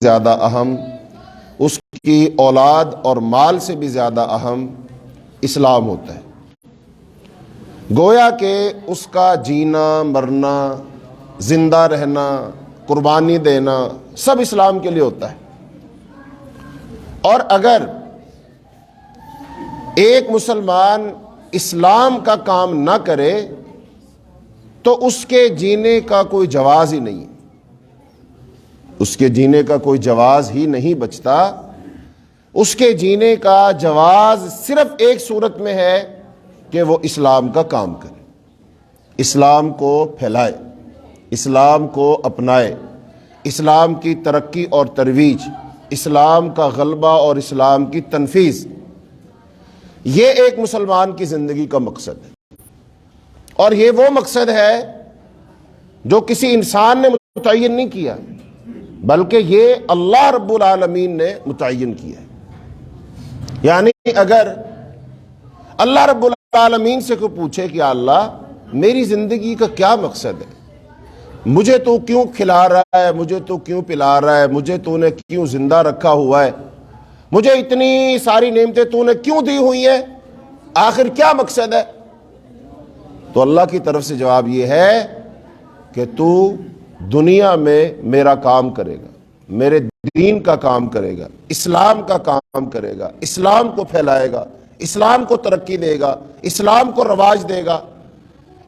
زیادہ اہم، اس کی اولاد اور مال سے بھی زیادہ اہم اسلام ہوتا ہے۔ گویا کہ اس کا جینا مرنا، زندہ رہنا، قربانی دینا سب اسلام کے لیے ہوتا ہے۔ اور اگر ایک مسلمان اسلام کا کام نہ کرے تو اس کے جینے کا کوئی جواز ہی نہیں ہے، اس کے جینے کا کوئی جواز ہی نہیں بچتا۔ اس کے جینے کا جواز صرف ایک صورت میں ہے کہ وہ اسلام کا کام کرے، اسلام کو پھیلائے، اسلام کو اپنائے، اسلام کی ترقی اور ترویج، اسلام کا غلبہ اور اسلام کی تنفیذ، یہ ایک مسلمان کی زندگی کا مقصد ہے۔ اور یہ وہ مقصد ہے جو کسی انسان نے متعین نہیں کیا، بلکہ یہ اللہ رب العالمین نے متعین کیا ہے۔ یعنی اگر اللہ رب العالمین سے کوئی پوچھے کہ اللہ میری زندگی کا کیا مقصد ہے، مجھے تو کیوں کھلا رہا ہے، مجھے تو کیوں پلا رہا ہے، مجھے تو نے کیوں زندہ رکھا ہوا ہے، مجھے اتنی ساری نعمتیں تو نے کیوں دی ہوئی ہیں، آخر کیا مقصد ہے؟ تو اللہ کی طرف سے جواب یہ ہے کہ تو دنیا میں میرا کام کرے گا، میرے دین کا کام کرے گا، اسلام کا کام کرے گا، اسلام کو پھیلائے گا، اسلام کو ترقی دے گا، اسلام کو رواج دے گا،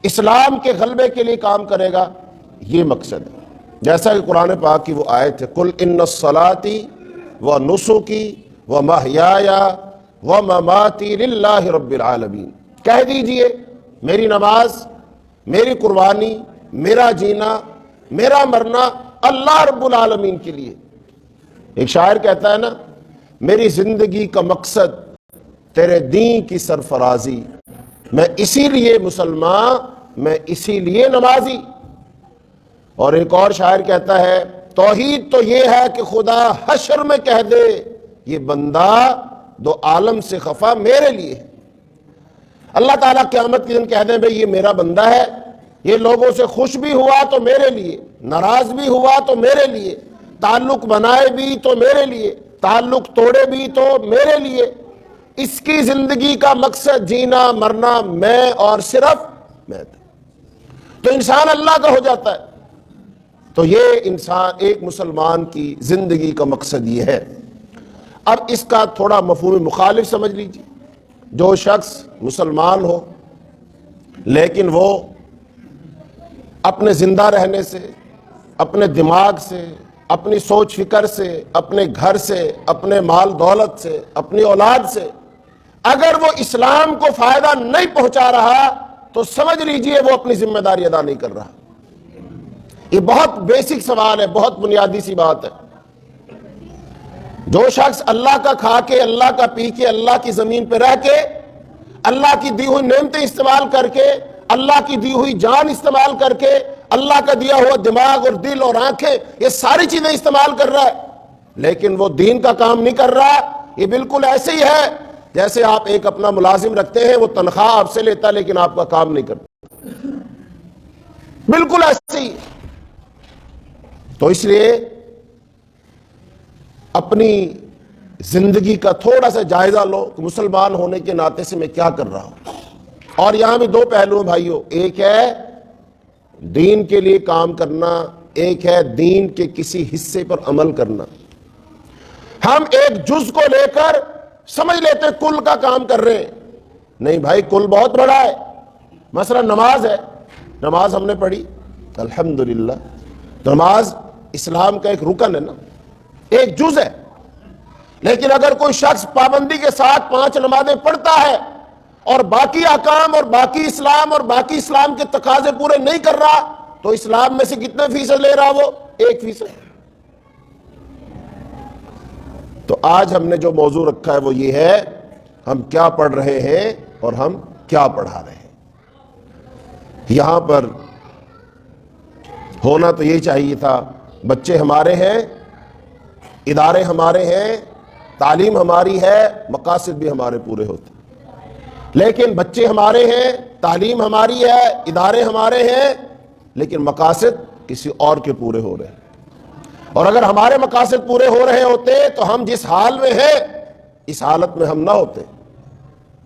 اسلام کے غلبے کے لیے کام کرے گا، یہ مقصد ہے۔ جیسا کہ قرآن پاک کی وہ آیت ہے، قل ان الصلاۃ ونسکی ومحیای ومماتی للہ رب العالمین، کہہ دیجئے میری نماز، میری قربانی، میرا جینا، میرا مرنا اللہ رب العالمین کے لیے۔ ایک شاعر کہتا ہے نا، میری زندگی کا مقصد تیرے دین کی سرفرازی، میں اسی لیے مسلمان، میں اسی لیے نمازی۔ اور ایک اور شاعر کہتا ہے، توحید تو یہ ہے کہ خدا حشر میں کہہ دے یہ بندہ دو عالم سے خفا میرے لیے ہے۔ اللہ تعالیٰ قیامت کے دن کہہ دیں بھئی یہ میرا بندہ ہے، یہ لوگوں سے خوش بھی ہوا تو میرے لیے، ناراض بھی ہوا تو میرے لیے، تعلق بنائے بھی تو میرے لیے، تعلق توڑے بھی تو میرے لیے، اس کی زندگی کا مقصد جینا مرنا میں اور صرف میں تھا۔ تو انسان اللہ کا ہو جاتا ہے۔ تو یہ انسان ایک مسلمان کی زندگی کا مقصد یہ ہے۔ اب اس کا تھوڑا مفہوم مخالف سمجھ لیجیے۔ جو شخص مسلمان ہو لیکن وہ اپنے زندہ رہنے سے، اپنے دماغ سے، اپنی سوچ فکر سے، اپنے گھر سے، اپنے مال دولت سے، اپنی اولاد سے اگر وہ اسلام کو فائدہ نہیں پہنچا رہا تو سمجھ لیجئے وہ اپنی ذمہ داری ادا نہیں کر رہا۔ یہ بہت بیسک سوال ہے، بہت بنیادی سی بات ہے۔ جو شخص اللہ کا کھا کے، اللہ کا پی کے، اللہ کی زمین پہ رہ کے، اللہ کی دی ہوئی نعمتیں استعمال کر کے، اللہ کی دی ہوئی جان استعمال کر کے، اللہ کا دیا ہوا دماغ اور دل اور آنکھیں، یہ ساری چیزیں استعمال کر رہا ہے لیکن وہ دین کا کام نہیں کر رہا، یہ بالکل ایسے ہی ہے جیسے آپ ایک اپنا ملازم رکھتے ہیں، وہ تنخواہ آپ سے لیتا لیکن آپ کا کام نہیں کرتا، بالکل ایسے ہی۔ تو اس لیے اپنی زندگی کا تھوڑا سا جائزہ لو کہ مسلمان ہونے کے ناطے سے میں کیا کر رہا ہوں۔ اور یہاں بھی دو پہلو ہیں بھائیو، ایک ہے دین کے لیے کام کرنا، ایک ہے دین کے کسی حصے پر عمل کرنا۔ ہم ایک جز کو لے کر سمجھ لیتے کل کا کام کر رہے ہیں، نہیں بھائی، کل بہت بڑا ہے۔ مثلا نماز ہے، نماز ہم نے پڑھی الحمدللہ، نماز اسلام کا ایک رکن ہے نا، ایک جز ہے۔ لیکن اگر کوئی شخص پابندی کے ساتھ 5 نمازیں پڑھتا ہے اور باقی احکام اور باقی اسلام کے تقاضے پورے نہیں کر رہا تو اسلام میں سے کتنے فیصد لے رہا وہ؟ 1%۔ تو آج ہم نے جو موضوع رکھا ہے وہ یہ ہے، ہم کیا پڑھ رہے ہیں اور ہم کیا پڑھا رہے ہیں۔ یہاں پر ہونا تو یہی چاہیے تھا، بچے ہمارے ہیں، ادارے ہمارے ہیں، تعلیم ہماری ہے، مقاصد بھی ہمارے پورے ہوتے، لیکن بچے ہمارے ہیں، تعلیم ہماری ہے، ادارے ہمارے ہیں، لیکن مقاصد کسی اور کے پورے ہو رہے ہیں۔ اور اگر ہمارے مقاصد پورے ہو رہے ہوتے تو ہم جس حال میں ہیں اس حالت میں ہم نہ ہوتے،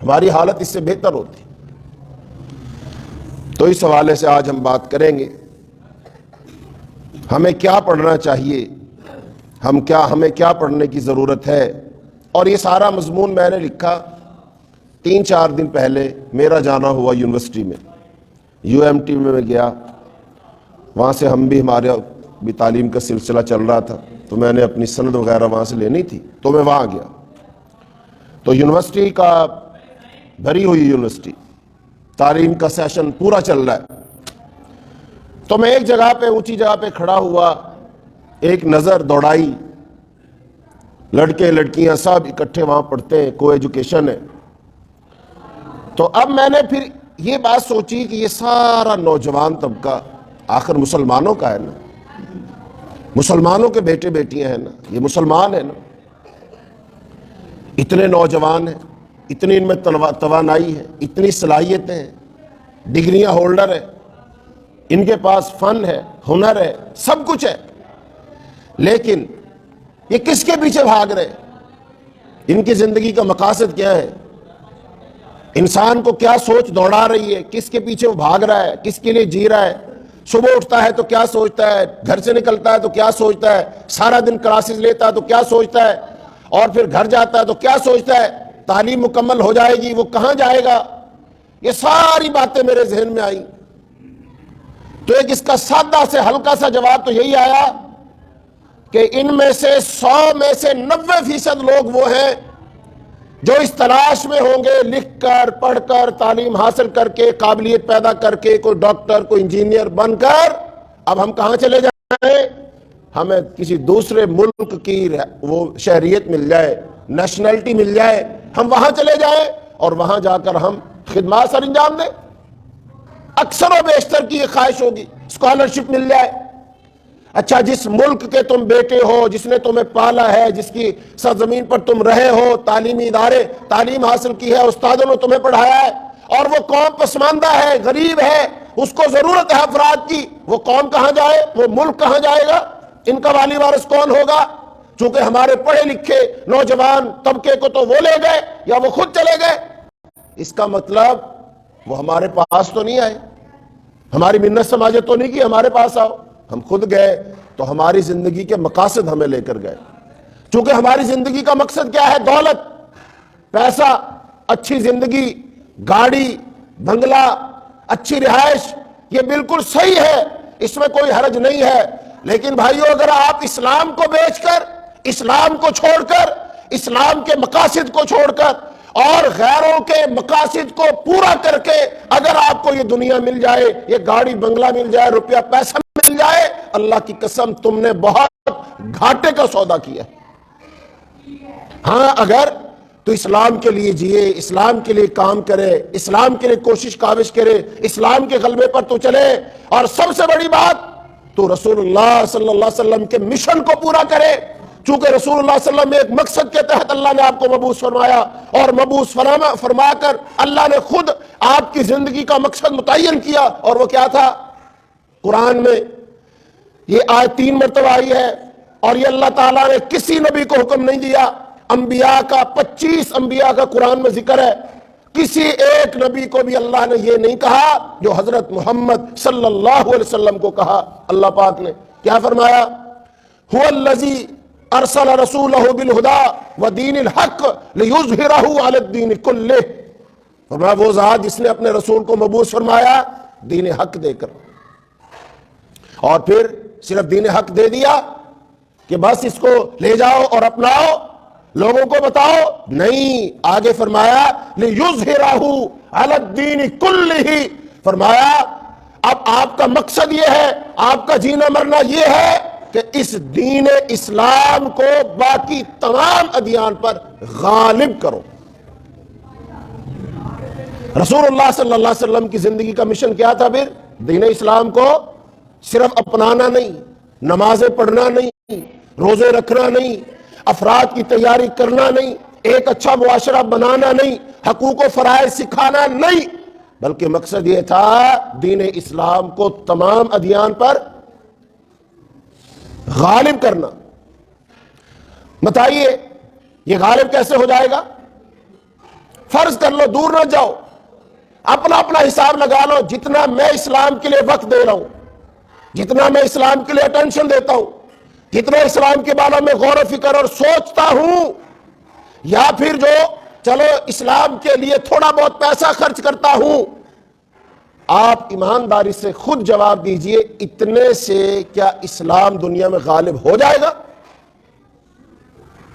ہماری حالت اس سے بہتر ہوتی۔ تو اس حوالے سے آج ہم بات کریں گے، ہمیں کیا پڑھنا چاہیے، ہمیں کیا پڑھنے کی ضرورت ہے۔ اور یہ سارا مضمون میں نے لکھا 3-4 دن پہلے، میرا جانا ہوا یونیورسٹی میں، UMT میں گیا، وہاں سے ہمارے بھی تعلیم کا سلسلہ چل رہا تھا، تو میں نے اپنی سند وغیرہ وہاں سے لینی تھی، تو میں وہاں گیا۔ تو یونیورسٹی کا بھری ہوئی یونیورسٹی، تعلیم کا سیشن پورا چل رہا ہے۔ تو میں ایک جگہ پہ، اونچی جگہ پہ کھڑا ہوا، ایک نظر دوڑائی، لڑکے لڑکیاں سب اکٹھے وہاں پڑھتے ہیں، کو ایجوکیشن ہے۔ تو اب میں نے پھر یہ بات سوچی کہ یہ سارا نوجوان طبقہ آخر مسلمانوں کا ہے نا، مسلمانوں کے بیٹے بیٹیاں ہیں نا، یہ مسلمان ہیں نا، اتنے نوجوان ہیں، اتنی ان میں توانائی ہے، اتنی صلاحیتیں ہیں، ڈگریاں ہولڈر ہیں، ان کے پاس فن ہے، ہنر ہے، سب کچھ ہے، لیکن یہ کس کے پیچھے بھاگ رہے ہیں؟ ان کی زندگی کا مقاصد کیا ہے؟ انسان کو کیا سوچ دوڑا رہی ہے؟ کس کے پیچھے وہ بھاگ رہا ہے؟ کس کے لیے جی رہا ہے؟ صبح اٹھتا ہے تو کیا سوچتا ہے؟ گھر سے نکلتا ہے تو کیا سوچتا ہے؟ سارا دن کلاسز لیتا ہے تو کیا سوچتا ہے؟ اور پھر گھر جاتا ہے تو کیا سوچتا ہے؟ تعلیم مکمل ہو جائے گی، وہ کہاں جائے گا؟ یہ ساری باتیں میرے ذہن میں آئیں۔ تو ایک اس کا سادہ سے ہلکا سا جواب تو یہی آیا کہ ان میں سے 100 میں سے 90% لوگ وہ ہیں جو اس تلاش میں ہوں گے، لکھ کر، پڑھ کر، تعلیم حاصل کر کے، قابلیت پیدا کر کے، کوئی ڈاکٹر، کوئی انجینئر بن کر اب ہم کہاں چلے جائیں؟ ہمیں کسی دوسرے ملک کی وہ شہریت مل جائے، نیشنلٹی مل جائے، ہم وہاں چلے جائیں اور وہاں جا کر ہم خدمات سر انجام دیں۔ اکثر و بیشتر کی یہ خواہش ہوگی، اسکالرشپ مل جائے۔ اچھا، جس ملک کے تم بیٹے ہو، جس نے تمہیں پالا ہے، جس کی سرزمین پر تم رہے ہو، تعلیمی ادارے، تعلیم حاصل کی ہے، استادوں نے تمہیں پڑھایا ہے، اور وہ قوم پسماندہ ہے، غریب ہے، اس کو ضرورت ہے افراد کی، وہ قوم کہاں جائے؟ وہ ملک کہاں جائے گا؟ ان کا والی وارث کون ہوگا؟ چونکہ ہمارے پڑھے لکھے نوجوان طبقے کو تو وہ لے گئے یا وہ خود چلے گئے۔ اس کا مطلب وہ ہمارے پاس تو نہیں آئے، ہماری منت سماجت تو نہیں کی ہمارے پاس آؤ، ہم خود گئے تو ہماری زندگی کے مقاصد ہمیں لے کر گئے۔ چونکہ ہماری زندگی کا مقصد کیا ہے؟ دولت، پیسہ، اچھی زندگی، گاڑی، بنگلہ، اچھی رہائش، یہ بالکل صحیح ہے، اس میں کوئی حرج نہیں ہے۔ لیکن بھائیو، اگر آپ اسلام کو بیچ کر، اسلام کو چھوڑ کر، اسلام کے مقاصد کو چھوڑ کر اور غیروں کے مقاصد کو پورا کر کے اگر آپ کو یہ دنیا مل جائے، یہ گاڑی بنگلہ مل جائے، روپیہ پیسہ مل جائے، اللہ کی قسم تم نے بہت گھاٹے کا سودا کیا۔ ہاں، اگر تو اسلام کے لیے جیے، اسلام کے لیے کام کرے، اسلام کے لیے کوشش کاوش کرے، اسلام کے غلبے پر تو چلے، اور سب سے بڑی بات تو رسول اللہ صلی اللہ علیہ وسلم کے مشن کو پورا کرے۔ چونکہ رسول اللہ صلی اللہ علیہ وسلم میں ایک مقصد کے تحت اللہ نے آپ کو مبعوث فرمایا، اور مبعوث فرما کر اللہ نے خود آپ کی زندگی کا مقصد متعین کیا، اور وہ کیا تھا؟ قرآن میں یہ آیت 3 مرتبہ آئی ہے، اور یہ اللہ تعالیٰ نے کسی نبی کو حکم نہیں دیا۔ انبیاء کا 25 انبیاء کا قرآن میں ذکر ہے، کسی ایک نبی کو بھی اللہ نے یہ نہیں کہا جو حضرت محمد صلی اللہ علیہ وسلم کو کہا۔ اللہ پاک نے کیا فرمایا؟ هو الذی ارسل رسولہ بالہدی ودین الحق لیظہرہ علی الدین کلہ۔ فرمایا وہ ذات جس نے اپنے رسول کو مبعوث فرمایا دین حق دے کر، اور پھر صرف دین حق دے دیا کہ بس اس کو لے جاؤ اور اپناؤ، لوگوں کو بتاؤ؟ نہیں، آگے فرمایا لیظہرہ علی الدین کلہ۔ فرمایا اب آپ کا مقصد یہ ہے، آپ کا جینا مرنا یہ ہے کہ اس دین اسلام کو باقی تمام ادیان پر غالب کرو۔ رسول اللہ صلی اللہ علیہ وسلم کی زندگی کا مشن کیا تھا؟ پھر دین اسلام کو صرف اپنانا نہیں، نمازیں پڑھنا نہیں، روزے رکھنا نہیں، افراد کی تیاری کرنا نہیں، ایک اچھا معاشرہ بنانا نہیں، حقوق و فرائض سکھانا نہیں، بلکہ مقصد یہ تھا دین اسلام کو تمام ادیان پر غالب کرنا. بتائیے یہ غالب کیسے ہو جائے گا؟ فرض کر لو، دور نہ جاؤ، اپنا اپنا حساب لگا لو. جتنا میں اسلام کے لیے وقت دے رہا ہوں، جتنا میں اسلام کے لیے اٹینشن دیتا ہوں، جتنا اسلام کے بارے میں غور و فکر اور سوچتا ہوں، یا پھر جو چلو اسلام کے لیے تھوڑا بہت پیسہ خرچ کرتا ہوں، آپ ایمانداری سے خود جواب دیجئے، اتنے سے کیا اسلام دنیا میں غالب ہو جائے گا؟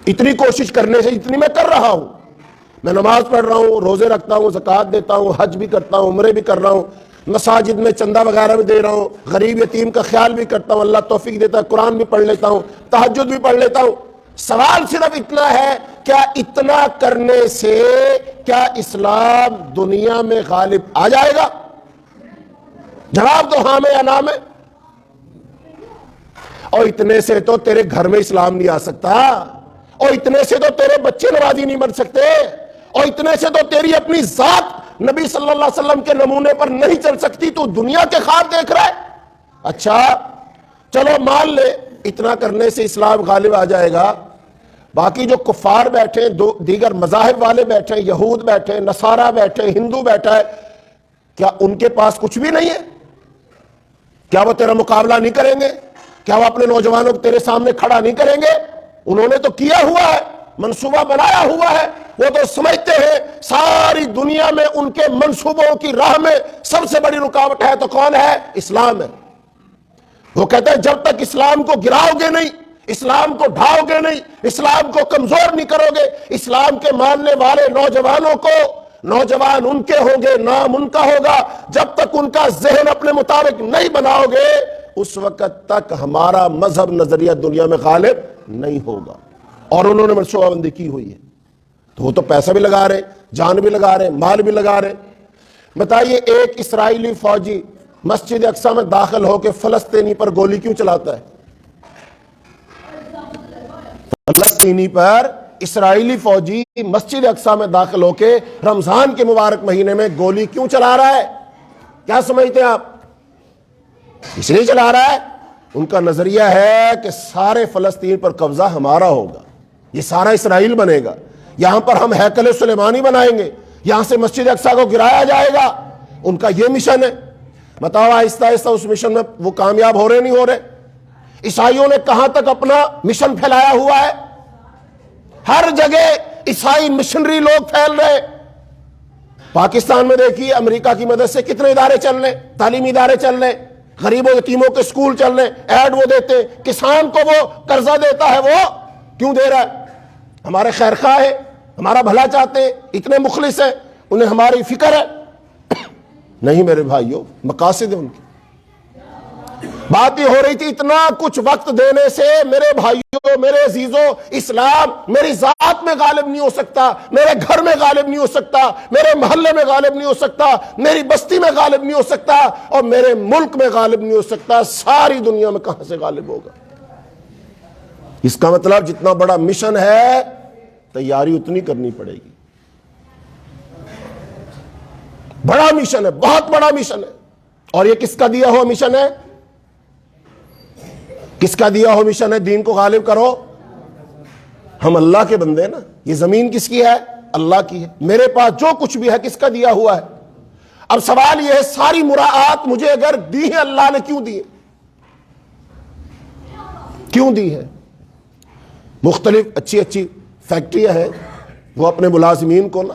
اتنی کوشش کرنے سے جتنی میں کر رہا ہوں، میں نماز پڑھ رہا ہوں، روزے رکھتا ہوں، زکوٰۃ دیتا ہوں، حج بھی کرتا ہوں، عمرے بھی کر رہا ہوں، مساجد میں چندہ وغیرہ بھی دے رہا ہوں، غریب یتیم کا خیال بھی کرتا ہوں، اللہ توفیق دیتا ہے، قرآن بھی پڑھ لیتا ہوں، تہجد بھی پڑھ لیتا ہوں. سوال صرف اتنا ہے، کیا اتنا کرنے سے کیا اسلام دنیا میں غالب آ جائے گا؟ جواب تو ہاں میں یا نہ میں. اور اتنے سے تو تیرے گھر میں اسلام نہیں آ سکتا، اور اتنے سے تو تیرے بچے نمازی نہیں بن سکتے، اور اتنے سے تو تیری اپنی ذات نبی صلی اللہ علیہ وسلم کے نمونے پر نہیں چل سکتی. تو دنیا کے خواب دیکھ رہا ہے. اچھا چلو مان لے اتنا کرنے سے اسلام غالب آ جائے گا. باقی جو کفار بیٹھے ہیں، دیگر مذاہب والے بیٹھے ہیں، یہود بیٹھے ہیں، نصارہ بیٹھے ہیں، ہندو بیٹھا ہے، کیا ان کے پاس کچھ بھی نہیں ہے؟ کیا وہ تیرا مقابلہ نہیں کریں گے؟ کیا وہ اپنے نوجوانوں کو تیرے سامنے کھڑا نہیں کریں گے؟ انہوں نے تو کیا ہوا ہے، منصوبہ بنایا ہوا ہے. وہ تو سمجھتے ہیں ساری دنیا میں ان کے منصوبوں کی راہ میں سب سے بڑی رکاوٹ ہے تو کون ہے؟ اسلام ہے. وہ کہتے ہیں جب تک اسلام کو گراؤ گے نہیں، اسلام کو ڈھاؤ گے نہیں، اسلام کو کمزور نہیں کرو گے، اسلام کے ماننے والے نوجوانوں کو، نوجوان ان کے ہوں گے، نام ان کا ہوگا، جب تک ان کا ذہن اپنے مطابق نہیں بناؤ گے اس وقت تک ہمارا مذہب نظریہ دنیا میں غالب نہیں ہوگا. اور انہوں نے منصوبہ بندی کی ہوئی ہے. تو وہ تو پیسہ بھی لگا رہے، جان بھی لگا رہے، مال بھی لگا رہے. بتائیے ایک اسرائیلی فوجی مسجد اقصی میں داخل ہو کے فلسطینی پر گولی کیوں چلاتا ہے؟ فلسطینی پر اسرائیلی فوجی مسجد اقصی میں داخل ہو کے رمضان کے مبارک مہینے میں گولی کیوں چلا رہا ہے؟ کیا سمجھتے ہیں آپ؟ اس لیے چلا رہا ہے، ان کا نظریہ ہے کہ سارے فلسطین پر قبضہ ہمارا ہوگا، یہ سارا اسرائیل بنے گا، یہاں پر ہم ہیکل سلیمانی بنائیں گے، یہاں سے مسجد اقصی کو گرایا جائے گا. ان کا یہ مشن ہے. بتاؤ آہستہ آہستہ اس مشن میں وہ کامیاب ہو رہے نہیں ہو رہے؟ عیسائیوں نے کہاں تک اپنا مشن پھیلایا ہوا ہے؟ ہر جگہ عیسائی مشنری لوگ پھیل رہے. پاکستان میں دیکھیے امریکہ کی مدد سے کتنے ادارے چل رہے، تعلیمی ادارے چل رہے، غریبوں یتیموں کے اسکول چل رہے، ایڈ وہ دیتے، کسان کو وہ قرضہ دیتا ہے، وہ کیوں دے رہا ہے؟ ہمارے خیر خواہ ہے، ہمارا بھلا چاہتے ہیں، اتنے مخلص ہیں، انہیں ہماری فکر ہے. نہیں میرے بھائیوں، مقاصد ہے ان کی. بات یہ ہو رہی تھی اتنا کچھ وقت دینے سے میرے بھائیوں، میرے عزیزوں، اسلام میری ذات میں غالب نہیں ہو سکتا، میرے گھر میں غالب نہیں ہو سکتا، میرے محلے میں غالب نہیں ہو سکتا، میری بستی میں غالب نہیں ہو سکتا، اور میرے ملک میں غالب نہیں ہو سکتا. ساری دنیا میں کہاں سے غالب ہوگا؟ اس کا مطلب جتنا بڑا مشن ہے تیاری اتنی کرنی پڑے گی. بڑا مشن ہے، بہت بڑا مشن ہے. اور یہ کس کا دیا ہوا مشن ہے؟ کس کا دیا ہوا مشن ہے؟ دین کو غالب کرو. ہم اللہ کے بندے ہیں نا. یہ زمین کس کی ہے؟ اللہ کی ہے. میرے پاس جو کچھ بھی ہے کس کا دیا ہوا ہے؟ اب سوال یہ ہے ساری مراعات مجھے اگر دی ہے اللہ نے کیوں دی ہے؟ کیوں دی ہے؟ مختلف اچھی اچھی فیکٹریاں ہیں، وہ اپنے ملازمین کو نا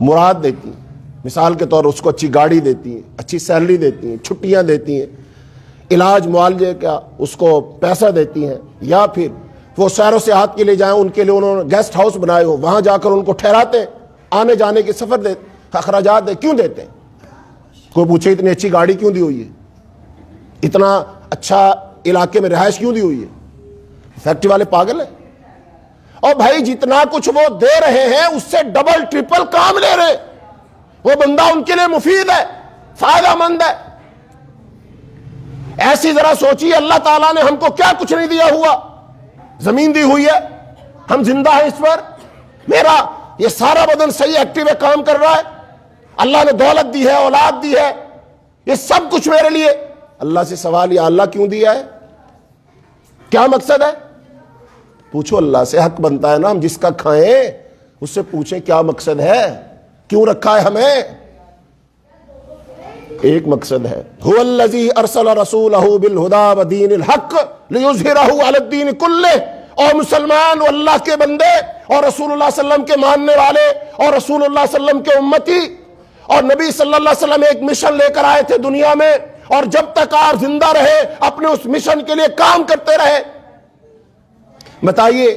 مراد دیتی ہیں. مثال کے طور اس کو اچھی گاڑی دیتی ہیں، اچھی سیلری دیتی ہیں، چھٹیاں دیتی ہیں، علاج معالجے کا اس کو پیسہ دیتی ہیں، یا پھر وہ سیر و سیاحت کے لیے جائیں ان کے لیے انہوں نے گیسٹ ہاؤس بنائے ہو، وہاں جا کر ان کو ٹھہراتے ہیں، آنے جانے کے سفر دے اخراجات کیوں دیتے ہیں؟ کوئی پوچھے اتنی اچھی گاڑی کیوں دی ہوئی ہے؟ اتنا اچھا علاقے میں رہائش کیوں دی ہوئی ہے؟ فیکٹری والے پاگل ہیں؟ اور بھائی جتنا کچھ وہ دے رہے ہیں اس سے ڈبل ٹرپل کام لے رہے. وہ بندہ ان کے لیے مفید ہے، فائدہ مند ہے. ایسی ذرا سوچیے اللہ تعالیٰ نے ہم کو کیا کچھ نہیں دیا ہوا. زمین دی ہوئی ہے، ہم زندہ ہیں اس پر، میرا یہ سارا بدن صحیح ایکٹیو ہے، کام کر رہا ہے. اللہ نے دولت دی ہے، اولاد دی ہے، یہ سب کچھ میرے لیے. اللہ سے سوال یہ اللہ کیوں دیا ہے؟ کیا مقصد ہے؟ پوچھو اللہ سے، حق بنتا ہے نا ہم جس کا کھائیں اس سے پوچھیں کیا مقصد ہے، کیوں رکھا ہے ہمیں؟ ایک مقصد ہے، هو الذی ارسل رسولہ بالہدی ودین الحق لیظہرہ علی الدین کلہ۔ اور مسلمان و اللہ کے بندے اور رسول اللہ صلی اللہ علیہ وسلم کے ماننے والے اور رسول اللہ صلی اللہ علیہ وسلم کے امتی، اور نبی صلی اللہ علیہ وسلم ایک مشن لے کر آئے تھے دنیا میں، اور جب تک آپ زندہ رہے اپنے اس مشن کے لیے کام کرتے رہے۔ بتائیے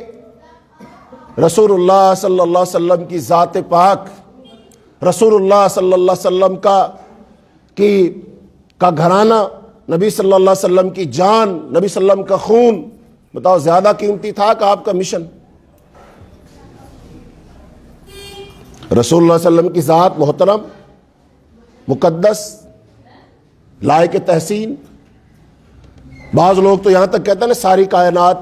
رسول اللہ صلی اللہ علیہ وسلم کی ذات پاک، رسول اللہ صلی اللہ علیہ وسلم کا گھرانہ، نبی صلی اللہ علیہ وسلم کی جان، نبی صلی اللہ علیہ وسلم کا خون، بتاؤ زیادہ قیمتی تھا کہ آپ کا مشن؟ رسول اللہ صلی اللہ علیہ وسلم کی ذات محترم، مقدس، لائق تحسین۔ بعض لوگ تو یہاں تک کہتے ہیں نا ساری کائنات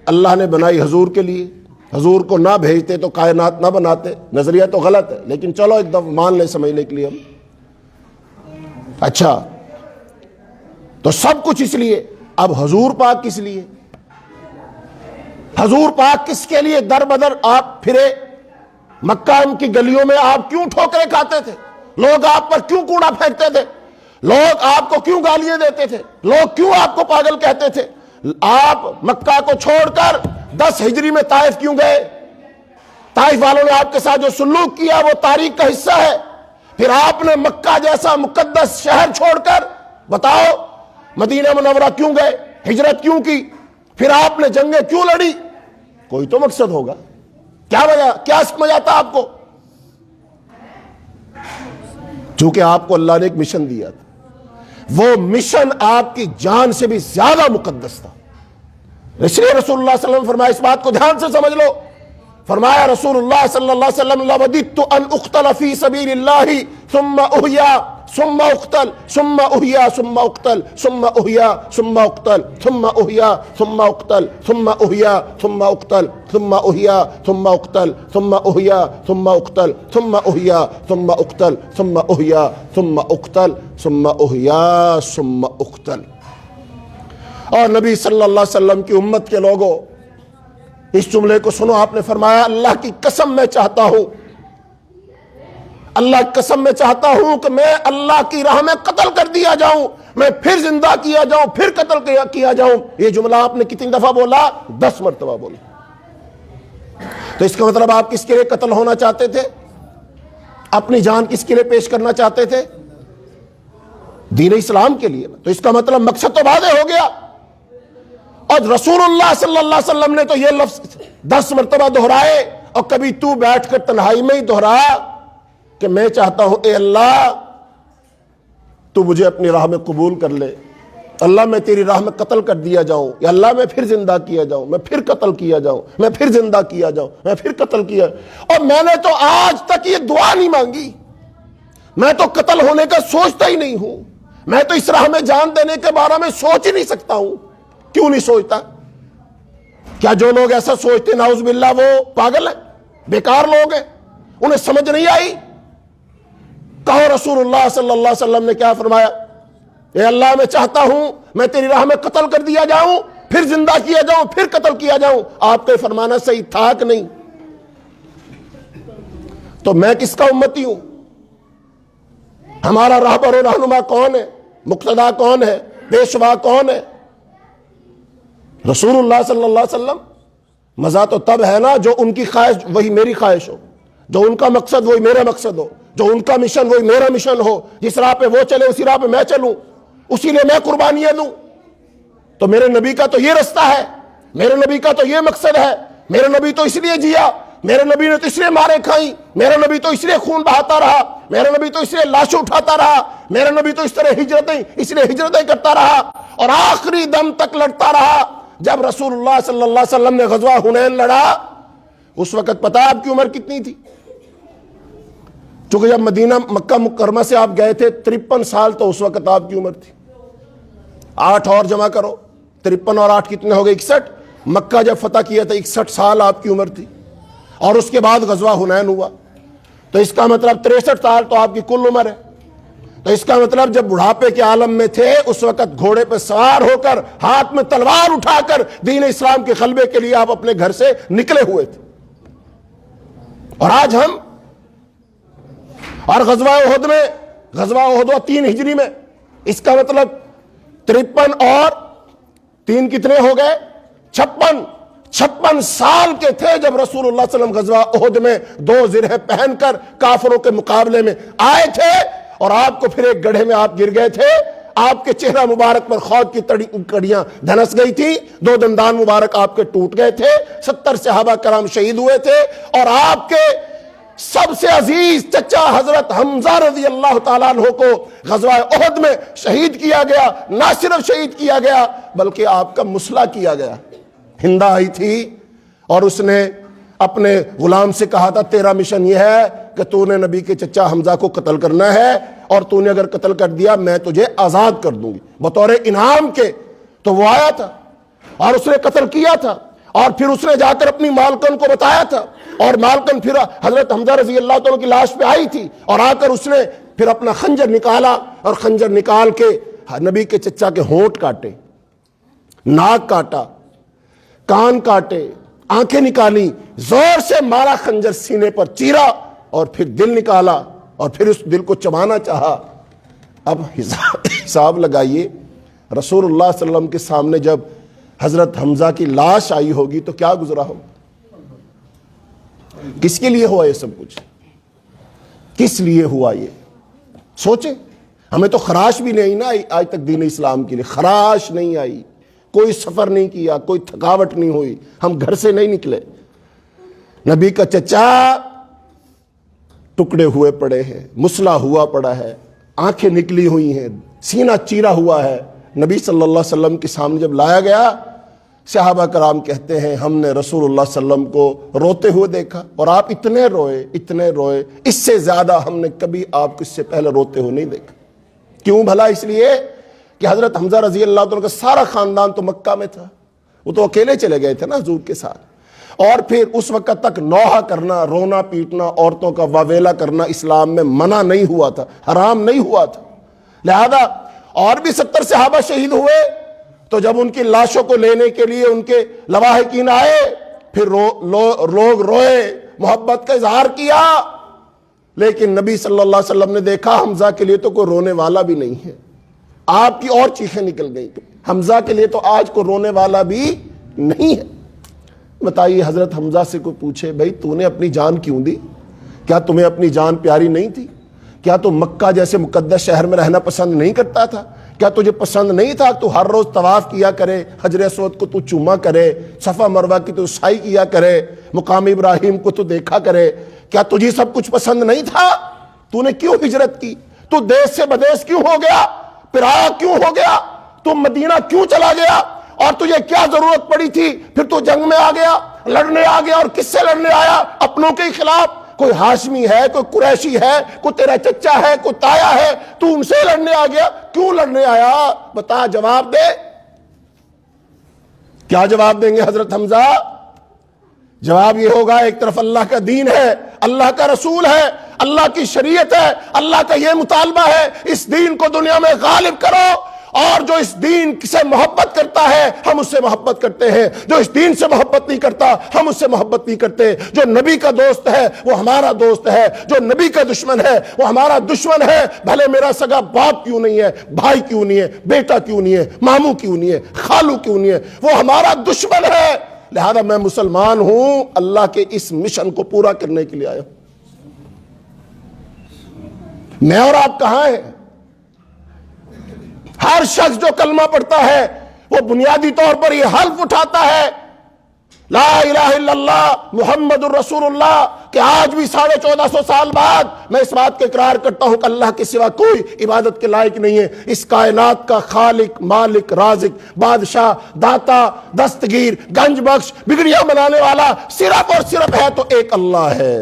اللہ نے بنائی حضور کے لیے، حضور کو نہ بھیجتے تو کائنات نہ بناتے۔ نظریہ تو غلط ہے لیکن چلو ایک دفعہ مان لیں سمجھنے کے لیے ہم۔ اچھا تو سب کچھ اس لیے، اب حضور پاک کس لیے؟ حضور پاک کس کے لیے در بدر آپ پھرے؟ مکہ کی گلیوں میں آپ کیوں ٹھوکریں کھاتے تھے؟ لوگ آپ پر کیوں کوڑا پھینکتے تھے؟ لوگ آپ کو کیوں گالیاں دیتے تھے؟ لوگ کیوں آپ کو پاگل کہتے تھے؟ آپ مکہ کو چھوڑ کر 10 ہجری میں طائف کیوں گئے؟ طائف والوں نے آپ کے ساتھ جو سلوک کیا وہ تاریخ کا حصہ ہے۔ پھر آپ نے مکہ جیسا مقدس شہر چھوڑ کر بتاؤ مدینہ منورہ کیوں گئے؟ ہجرت کیوں کی؟ پھر آپ نے جنگیں کیوں لڑی؟ کوئی تو مقصد ہوگا۔ کیا وجہ، کیا سمجھ آتا آپ کو؟ چونکہ آپ کو اللہ نے ایک مشن دیا تھا، وہ مشن آپ کی جان سے بھی زیادہ مقدس تھا۔ اس لیے رسول اللہ صلی اللہ علیہ وسلم فرمایا، اس بات کو دھیان سے سمجھ لو، فرمایا رسول اللہ صلی اللہ علیہ وسلم لوددت ان اقتل فی سبیل اللہ ثم احیا ثم اقتل ثم احیا ثم اقتل ثم احیا ثم اقتل ثم احیا ثم اقتل ثم احیا ثم اقتل ثم احیا ثم اقتل ثم احیا ثم اقتل ثم احیا ثم اقتل ثم احیا ثم اقتل ثم احیا ثم اقتل۔ اور نبی صلی اللہ علیہ وسلم کی امت کے لوگوں اس جملے کو سنو، آپ نے فرمایا اللہ کی قسم میں چاہتا ہوں، اللہ کی قسم میں چاہتا ہوں کہ میں اللہ کی راہ میں قتل کر دیا جاؤں، میں پھر زندہ کیا جاؤں، پھر قتل کیا جاؤں۔ یہ جملہ آپ نے کتنی دفعہ بولا؟ 10 مرتبہ بولا۔ تو اس کا مطلب آپ کس کے لیے قتل ہونا چاہتے تھے؟ اپنی جان کس کے لیے پیش کرنا چاہتے تھے؟ دین اسلام کے لیے۔ تو اس کا مطلب مقصد تو واضح ہو گیا۔ اور رسول اللہ صلی اللہ علیہ وسلم نے تو یہ لفظ 10 مرتبہ دہرائے، اور کبھی تو بیٹھ کر تنہائی میں ہی دہرا کہ میں چاہتا ہوں اے اللہ تو مجھے اپنی راہ میں قبول کر لے، اللہ میں تیری راہ میں قتل کر دیا جاؤں، یا اللہ میں پھر زندہ کیا جاؤں، میں پھر قتل کیا جاؤں، میں پھر زندہ کیا جاؤں، میں پھر قتل کیا۔ اور میں نے تو آج تک یہ دعا نہیں مانگی، میں تو قتل ہونے کا سوچتا ہی نہیں ہوں، میں تو اس راہ میں جان دینے کے بارے میں سوچ ہی نہیں سکتا ہوں۔ کیوں نہیں سوچتا؟ کیا جو لوگ ایسا سوچتے نعوذ باللہ وہ پاگل ہیں، بیکار لوگ ہیں، انہیں سمجھ نہیں آئی؟ کہو رسول اللہ صلی اللہ علیہ وسلم نے کیا فرمایا؟ اے اللہ میں چاہتا ہوں میں تیری راہ میں قتل کر دیا جاؤں، پھر زندہ کیا جاؤں، پھر قتل کیا جاؤں۔ آپ کا فرمانا صحیح تھا کہ نہیں؟ تو میں کس کا امتی ہوں؟ ہمارا راہبر و رہنما کون ہے؟ مقتدا کون ہے؟ پیشوا کون ہے؟ رسول اللہ صلی اللہ علیہ وسلم۔ مزہ تو تب ہے نا جو ان کی خواہش وہی میری خواہش ہو، جو ان کا مقصد وہی میرا مقصد ہو، جو ان کا مشن وہی میرا مشن ہو، جس راہ پہ وہ چلے اسی راہ پہ میں چلوں، اسی لیے میں قربانیاں دوں۔ تو میرے نبی کا تو یہ رستہ ہے، میرے نبی کا تو یہ مقصد ہے، میرے نبی تو اس لیے جیا، میرے نبی نے تو اس لیے مارے کھائیں، میرا نبی تو اس لیے خون بہاتا رہا، میرا نبی تو اس لیے لاشیں اٹھاتا رہا، میرا نبی تو اس طرح ہجرتیں کرتا رہا، اور آخری دم تک لڑتا رہا۔ جب رسول اللہ صلی اللہ علیہ وسلم نے غزوہ حنین لڑا، اس وقت پتہ آپ کی عمر کتنی تھی؟ چونکہ جب مدینہ مکہ مکرمہ سے آپ گئے تھے 53 سال، تو اس وقت آپ کی عمر تھی 8 اور جمع کرو، 53 اور 8 کتنے ہو گئے؟ 61۔ مکہ جب فتح کیا تھا 61 سال آپ کی عمر تھی، اور اس کے بعد غزوہ حنین ہوا، تو اس کا مطلب 63 سال تو آپ کی کل عمر ہے۔ تو اس کا مطلب جب بڑھاپے کے عالم میں تھے اس وقت گھوڑے پہ سوار ہو کر ہاتھ میں تلوار اٹھا کر دین اسلام کے غلبے کے لیے آپ اپنے گھر سے نکلے ہوئے تھے. اور آج ہم اور غزوہ احد 3 ہجری میں، اس کا مطلب 53 اور 3 کتنے ہو گئے؟ 56 سال کے تھے جب رسول اللہ صلی اللہ علیہ وسلم غزوہ احد میں 2 زرہ پہن کر کافروں کے مقابلے میں آئے تھے، اور آپ کو پھر ایک گڑھے میں آپ گر گئے تھے. آپ کے چہرہ مبارک پر خود کی کڑیاں دھنس گئی تھی، 2 دندان مبارک آپ کے ٹوٹ گئے تھے، 70 صحابہ کرام شہید ہوئے تھے، اور آپ کے سب سے عزیز چچا حضرت حمزہ رضی اللہ تعالیٰ عنہ کو غزوہ احد میں شہید کیا گیا. نہ صرف شہید کیا گیا بلکہ آپ کا مسلح کیا گیا. ہندہ آئی تھی اور اس نے اپنے غلام سے کہا تھا تیرا مشن یہ ہے کہ تو نے نبی کے چچا حمزہ کو قتل کرنا ہے، اور تو نے اگر قتل کر دیا میں تجھے آزاد کر دوں گی بطور انعام کے. تو وہ آیا تھا اور اس نے قتل کیا تھا، اور پھر اس نے جا کر اپنی مالکن کو بتایا تھا، اور مالکن پھر حضرت حمزہ رضی اللہ تعالیٰ کی لاش پہ آئی تھی، اور آ کر اس نے پھر اپنا خنجر نکالا، اور خنجر نکال کے نبی کے چچا کے ہونٹ کاٹے، ناک کاٹا، کان کاٹے، آنکھیں نکالی، زور سے مارا، خنجر سینے پر چیرا، اور پھر دل نکالا، اور پھر اس دل کو چبانا چاہا. اب حساب لگائیے رسول اللہ صلی اللہ علیہ وسلم کے سامنے جب حضرت حمزہ کی لاش آئی ہوگی تو کیا گزرا ہوگا؟ کس کے لیے ہوا یہ سب کچھ؟ کس لیے ہوا یہ؟ سوچیں. ہمیں تو خراش بھی نہیں نا آج تک دین اسلام کے لیے، خراش نہیں آئی، کوئی سفر نہیں کیا، کوئی تھکاوٹ نہیں ہوئی، ہم گھر سے نہیں نکلے. نبی کا چچا ٹکڑے ہوئے پڑے ہیں، مسلح ہوا پڑا ہے، آنکھیں نکلی ہوئی ہیں، سینہ چیرا ہوا ہے. نبی صلی اللہ علیہ وسلم کے سامنے جب لایا گیا، صحابہ کرام کہتے ہیں ہم نے رسول اللہ صلی اللہ علیہ وسلم کو روتے ہوئے دیکھا، اور آپ اتنے روئے، اس سے زیادہ ہم نے کبھی آپ کو اس سے پہلے روتے ہوئے نہیں دیکھا. کیوں بھلا؟ اس لیے کہ حضرت حمزہ رضی اللہ عنہ کا سارا خاندان تو مکہ میں تھا، وہ تو اکیلے چلے گئے تھے نا حضور کے ساتھ، اور پھر اس وقت تک نوحہ کرنا، رونا پیٹنا، عورتوں کا واویلا کرنا اسلام میں منع نہیں ہوا تھا، حرام نہیں ہوا تھا. لہذا اور بھی 70 صحابہ شہید ہوئے، تو جب ان کی لاشوں کو لینے کے لیے ان کے لواحقین آئے، پھر لوگ روئے، محبت کا اظہار کیا. لیکن نبی صلی اللہ علیہ وسلم نے دیکھا حمزہ کے لیے تو کوئی رونے والا بھی نہیں ہے. آپ کی اور چیخیں نکل گئی، حمزہ کے لیے تو آج کوئی رونے والا بھی نہیں ہے. بتائیے حضرت حمزہ سے کوئی پوچھے بھائی تو نے اپنی جان کیوں دی؟ کیا تمہیں اپنی جان پیاری نہیں تھی؟ کیا تو مکہ جیسے مقدس شہر میں رہنا پسند نہیں کرتا تھا؟ کیا تجھے پسند نہیں تھا تو ہر روز طواف کیا کرے، حجر اسود کو تو چوما کرے، صفا مروہ کی تو سعی کیا کرے، مقام ابراہیم کو تو دیکھا کرے؟ کیا تجھے سب کچھ پسند نہیں تھا؟ تو نے کیوں ہجرت کی؟ تو دیس سے بدیس کیوں ہو گیا؟ پرایا کیوں ہو گیا؟ تو مدینہ کیوں چلا گیا؟ اور تجھے کیا ضرورت پڑی تھی؟ پھر تو جنگ میں آ گیا، لڑنے آ گیا، اور کس سے لڑنے آیا؟ اپنوں کے خلاف. کوئی ہاشمی ہے، کوئی قریشی ہے، کوئی تیرا چچا ہے، کوئی تایا ہے، تو ان سے لڑنے آ گیا. کیوں لڑنے آیا؟ بتا، جواب دے. کیا جواب دیں گے حضرت حمزہ؟ جواب یہ ہوگا ایک طرف اللہ کا دین ہے، اللہ کا رسول ہے، اللہ کی شریعت ہے، اللہ کا یہ مطالبہ ہے اس دین کو دنیا میں غالب کرو، اور جو اس دین سے محبت کرتا ہے ہم اس سے محبت کرتے ہیں، جو اس دین سے محبت نہیں کرتا ہم اس سے محبت نہیں کرتے. جو نبی کا دوست ہے وہ ہمارا دوست ہے، جو نبی کا دشمن ہے وہ ہمارا دشمن ہے. بھلے میرا سگا باپ کیوں نہیں ہے، بھائی کیوں نہیں ہے، بیٹا کیوں نہیں ہے، ماموں کیوں نہیں ہے، خالو کیوں نہیں ہے، وہ ہمارا دشمن ہے. لہذا میں مسلمان ہوں، اللہ کے اس مشن کو پورا کرنے کے لیے آیا ہوں. میں اور آپ کہاں ہیں؟ ہر شخص جو کلمہ پڑھتا ہے وہ بنیادی طور پر یہ حلف اٹھاتا ہے لا الہ الا اللہ محمد الرسول اللہ، کہ آج بھی 1450 سال بعد میں اس بات کا اقرار کرتا ہوں کہ اللہ کے سوا کوئی عبادت کے لائق نہیں ہے. اس کائنات کا خالق، مالک، رازق، بادشاہ، داتا، دستگیر، گنج بخش، بگڑیاں بنانے والا صرف اور صرف ہے تو ایک اللہ ہے.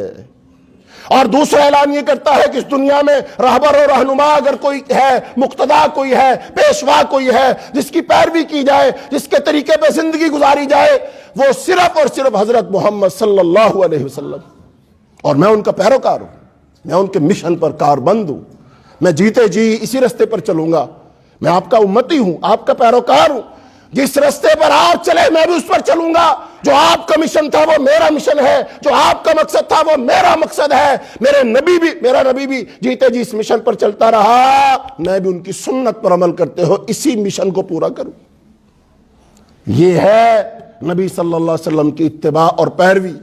اور دوسرا اعلان یہ کرتا ہے کہ اس دنیا میں رہبر و رہنما اگر کوئی ہے، مقتدا کوئی ہے، پیشوا کوئی ہے، جس کی پیروی کی جائے، جس کے طریقے پہ زندگی گزاری جائے، وہ صرف اور صرف حضرت محمد صلی اللہ علیہ وسلم. اور میں ان کا پیروکار ہوں، میں ان کے مشن پر کاربند ہوں. میں جیتے جی اسی رستے پر چلوں گا. میں آپ کا امتی ہوں, آپ کا پیروکار ہوں. جس رستے پر آپ چلے میں بھی اس پر چلوں گا. جو آپ کا مشن تھا وہ میرا مشن ہے, جو آپ کا مقصد تھا وہ میرا مقصد ہے. میرا نبی بھی جیتے جی اس مشن پر چلتا رہا, میں بھی ان کی سنت پر عمل کرتے ہو اسی مشن کو پورا کروں. یہ ہے نبی صلی اللہ علیہ وسلم کی اتباع اور پیروی.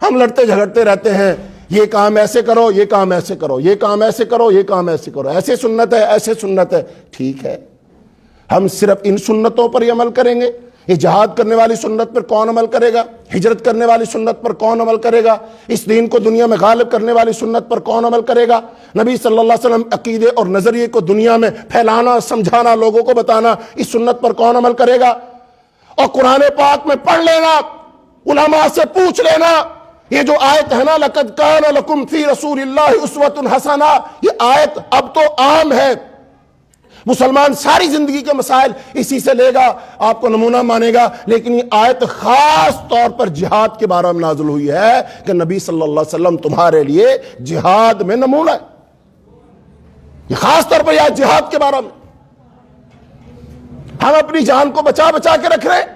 ہم لڑتے جھگڑتے رہتے ہیں, یہ کام ایسے کرو, یہ کام ایسے کرو, یہ کام ایسے کرو, یہ کام ایسے کرو, ایسے سنت ہے, ایسے سنت ہے. ٹھیک ہے, ہم صرف ان سنتوں پر ہی عمل کریں گے. یہ جہاد کرنے والی سنت پر کون عمل کرے گا؟ ہجرت کرنے والی سنت پر کون عمل کرے گا؟ اس دین کو دنیا میں غالب کرنے والی سنت پر کون عمل کرے گا؟ نبی صلی اللہ علیہ وسلم عقیدے اور نظریے کو دنیا میں پھیلانا, سمجھانا, لوگوں کو بتانا, اس سنت پر کون عمل کرے گا؟ اور قرآن پاک میں پڑھ لینا, علماء سے پوچھ لینا, یہ جو آیت ہے نا لَقَدْ كَانَ لَكُمْ فِي رَسُولِ اللَّهِ أُسْوَةٌ حَسَنَةٌ, یہ آیت اب تو عام ہے. مسلمان ساری زندگی کے مسائل اسی سے لے گا, آپ کو نمونہ مانے گا. لیکن یہ آیت خاص طور پر جہاد کے بارے میں نازل ہوئی ہے کہ نبی صلی اللہ علیہ وسلم تمہارے لیے جہاد میں نمونہ ہے. یہ خاص طور پر یہ جہاد کے بارے میں. ہم اپنی جان کو بچا بچا کے رکھ رہے ہیں.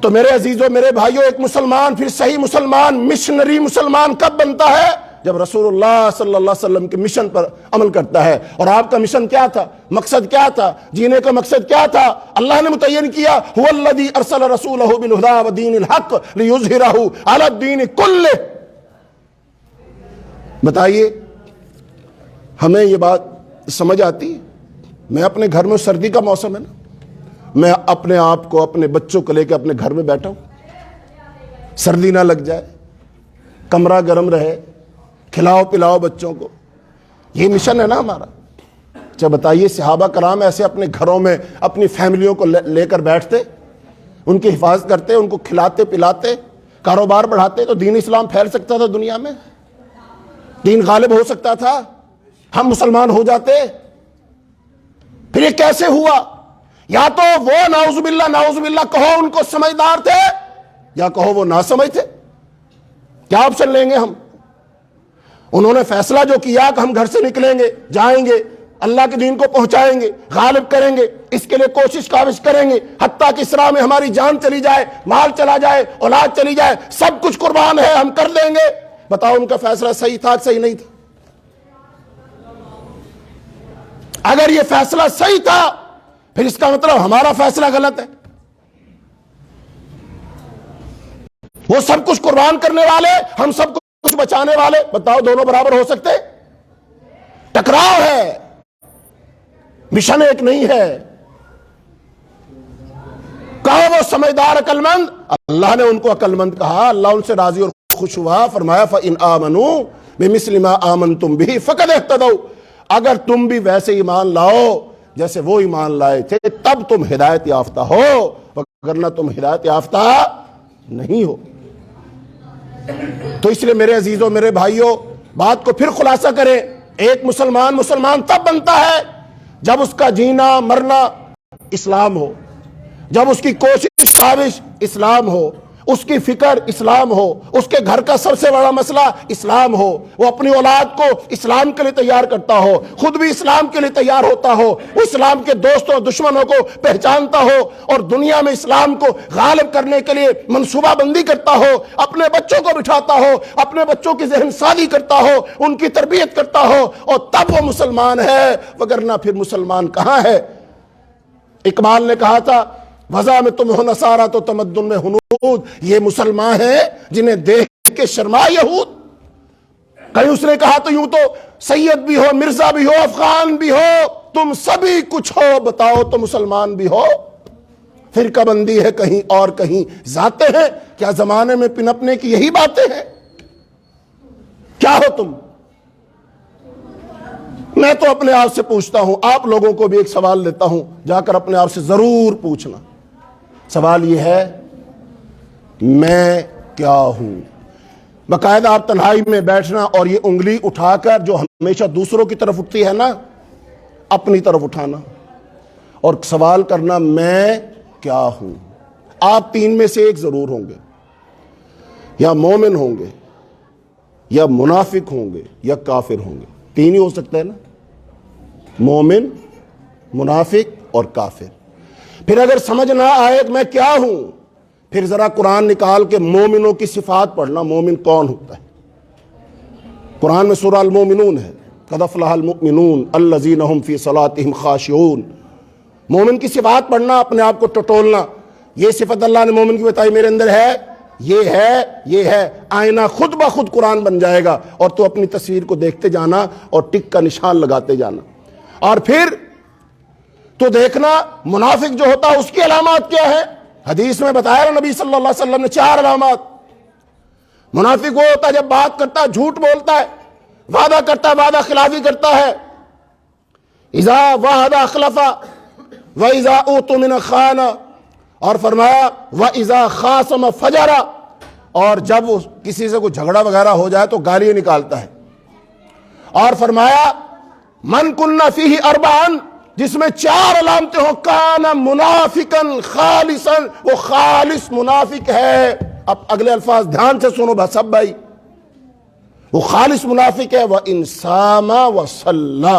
تو میرے عزیزوں, میرے بھائیوں, ایک مسلمان پھر صحیح مسلمان, مشنری مسلمان کب بنتا ہے؟ جب رسول اللہ صلی اللہ علیہ وسلم کے مشن پر عمل کرتا ہے. اور آپ کا مشن کیا تھا؟ مقصد کیا تھا؟ جینے کا مقصد کیا تھا؟ اللہ نے متعین کیا, هو الذی ارسل رسولہ بالہدی ودین الحق لیظہرہ علی الدین کلہ. بتائیے ہمیں یہ بات سمجھ آتی؟ میں اپنے گھر میں, سردی کا موسم ہے نا, میں اپنے آپ کو, اپنے بچوں کو لے کے اپنے گھر میں بیٹھا ہوں, سردی نہ لگ جائے, کمرہ گرم رہے, کھلاؤ پلاؤ بچوں کو. یہ مشن ہے نا ہمارا. اچھا بتائیے, صحابہ کرام ایسے اپنے گھروں میں اپنی فیملیوں کو لے کر بیٹھتے, ان کی حفاظت کرتے, ان کو کھلاتے پلاتے, کاروبار بڑھاتے, تو دین اسلام پھیل سکتا تھا دنیا میں, دین غالب ہو سکتا تھا, ہم مسلمان ہو جاتے. پھر یہ کیسے ہوا؟ یا تو وہ نعوذ باللہ کہو ان کو سمجھدار تھے, یا کہو وہ ناسمجھ تھے. کیا آپشن لیں گے ہم؟ انہوں نے فیصلہ جو کیا کہ ہم گھر سے نکلیں گے, جائیں گے, اللہ کے دین کو پہنچائیں گے, غالب کریں گے, اس کے لیے کوشش کاوش کریں گے, حتیٰ کہ اس راہ میں ہماری جان چلی جائے, مال چلا جائے, اولاد چلی جائے, سب کچھ قربان ہے, ہم کر دیں گے. بتاؤ ان کا فیصلہ صحیح تھا کہ صحیح نہیں تھا؟ اگر یہ فیصلہ صحیح تھا پھر اس کا مطلب ہمارا فیصلہ غلط ہے. وہ سب کچھ قربان کرنے والے, ہم سب کچھ بچانے والے, بتاؤ دونوں برابر ہو سکتے؟ ٹکراؤ ہے, مشن ایک نہیں ہے. کہا وہ سمجھدار عقل مند, اللہ نے ان کو عقل مند کہا, اللہ ان سے راضی اور خوش ہوا, فرمایا فَإِنْ آمَنُوا بِمِثْلِ مَا آمَنْتُمْ بِهِ فَقَدْ اهْتَدَوْا. اگر تم بھی ویسے ایمان لاؤ جیسے وہ ایمان لائے تھے تب تم ہدایت یافتہ ہو, وگرنہ تم ہدایت یافتہ نہیں ہو. تو اس لیے میرے عزیزوں, میرے بھائیوں, بات کو پھر خلاصہ کریں. ایک مسلمان تب بنتا ہے جب اس کا جینا مرنا اسلام ہو, جب اس کی کوشش کاوش اسلام ہو, اس کی فکر اسلام ہو, اس کے گھر کا سب سے بڑا مسئلہ اسلام ہو, وہ اپنی اولاد کو اسلام کے لیے تیار کرتا ہو, خود بھی اسلام کے لیے تیار ہوتا ہو, وہ اسلام کے دوستوں اور دشمنوں کو پہچانتا ہو, اور دنیا میں اسلام کو غالب کرنے کے لیے منصوبہ بندی کرتا ہو, اپنے بچوں کو بٹھاتا ہو, اپنے بچوں کی ذہن سازی کرتا ہو, ان کی تربیت کرتا ہو, اور تب وہ مسلمان ہے, وگرنہ پھر مسلمان کہاں ہے. اقبال نے کہا تھا, وضع میں تم ہو نصارہ تو تمدن میں ہنود, یہ مسلمان ہیں جنہیں دیکھ کے شرما یہود. کہیں اس نے کہا تو یوں تو سید بھی ہو, مرزا بھی ہو, افغان بھی ہو, تم سبھی کچھ ہو, بتاؤ تو مسلمان بھی ہو. فرقہ بندی ہے کہیں اور کہیں ذاتیں ہیں, کیا زمانے میں پنپنے کی یہی باتیں ہیں؟ کیا ہو تم؟ میں تو اپنے آپ سے پوچھتا ہوں, آپ لوگوں کو بھی ایک سوال لیتا ہوں, جا کر اپنے آپ سے ضرور پوچھنا. سوال یہ ہے, میں کیا ہوں؟ باقاعدہ آپ تنہائی میں بیٹھنا اور یہ انگلی اٹھا کر جو ہمیشہ دوسروں کی طرف اٹھتی ہے نا, اپنی طرف اٹھانا اور سوال کرنا, میں کیا ہوں؟ آپ تین میں سے ایک ضرور ہوں گے, یا مومن ہوں گے, یا منافق ہوں گے, یا کافر ہوں گے. تین ہی ہو سکتا ہے نا، مومن، منافق اور کافر۔ پھر اگر سمجھ نہ آئے کہ میں کیا ہوں، پھر ذرا قرآن نکال کے مومنوں کی صفات پڑھنا، مومن کون ہوتا ہے۔ قرآن میں سورہ المومنون ہے، قد افلح المؤمنون الذین هم فی صلاتهم خاشعون۔ مومن کی صفات پڑھنا، اپنے آپ کو ٹٹولنا، یہ صفت اللہ نے مومن کی بتائی میرے اندر ہے، یہ ہے، یہ ہے، آئینہ خود بخود قرآن بن جائے گا، اور تو اپنی تصویر کو دیکھتے جانا اور ٹک کا نشان لگاتے جانا۔ اور پھر تو دیکھنا منافق جو ہوتا ہے اس کی علامات کیا ہے۔ حدیث میں بتایا نبی صلی اللہ علیہ وسلم نے 4 علامات۔ منافق وہ ہوتا ہے جب بات کرتا ہے جھوٹ بولتا ہے، وعدہ کرتا ہے وعدہ خلافی کرتا ہے، اذا وعد اخلف واذا اؤتمن خان، اور فرمایا واذا خاصم فجر، اور جب کسی سے کوئی جھگڑا وغیرہ ہو جائے تو گالیاں نکالتا ہے۔ اور فرمایا من کن فیہ اربعا، جس میں 4 علامتیں ہوں، کان منافقا خالصا، وہ خالص منافق ہے۔ اب اگلے الفاظ دھیان سے سنو سب بھائی، وہ خالص منافق ہے۔ وَإِن صَامَ وَصَلَّى،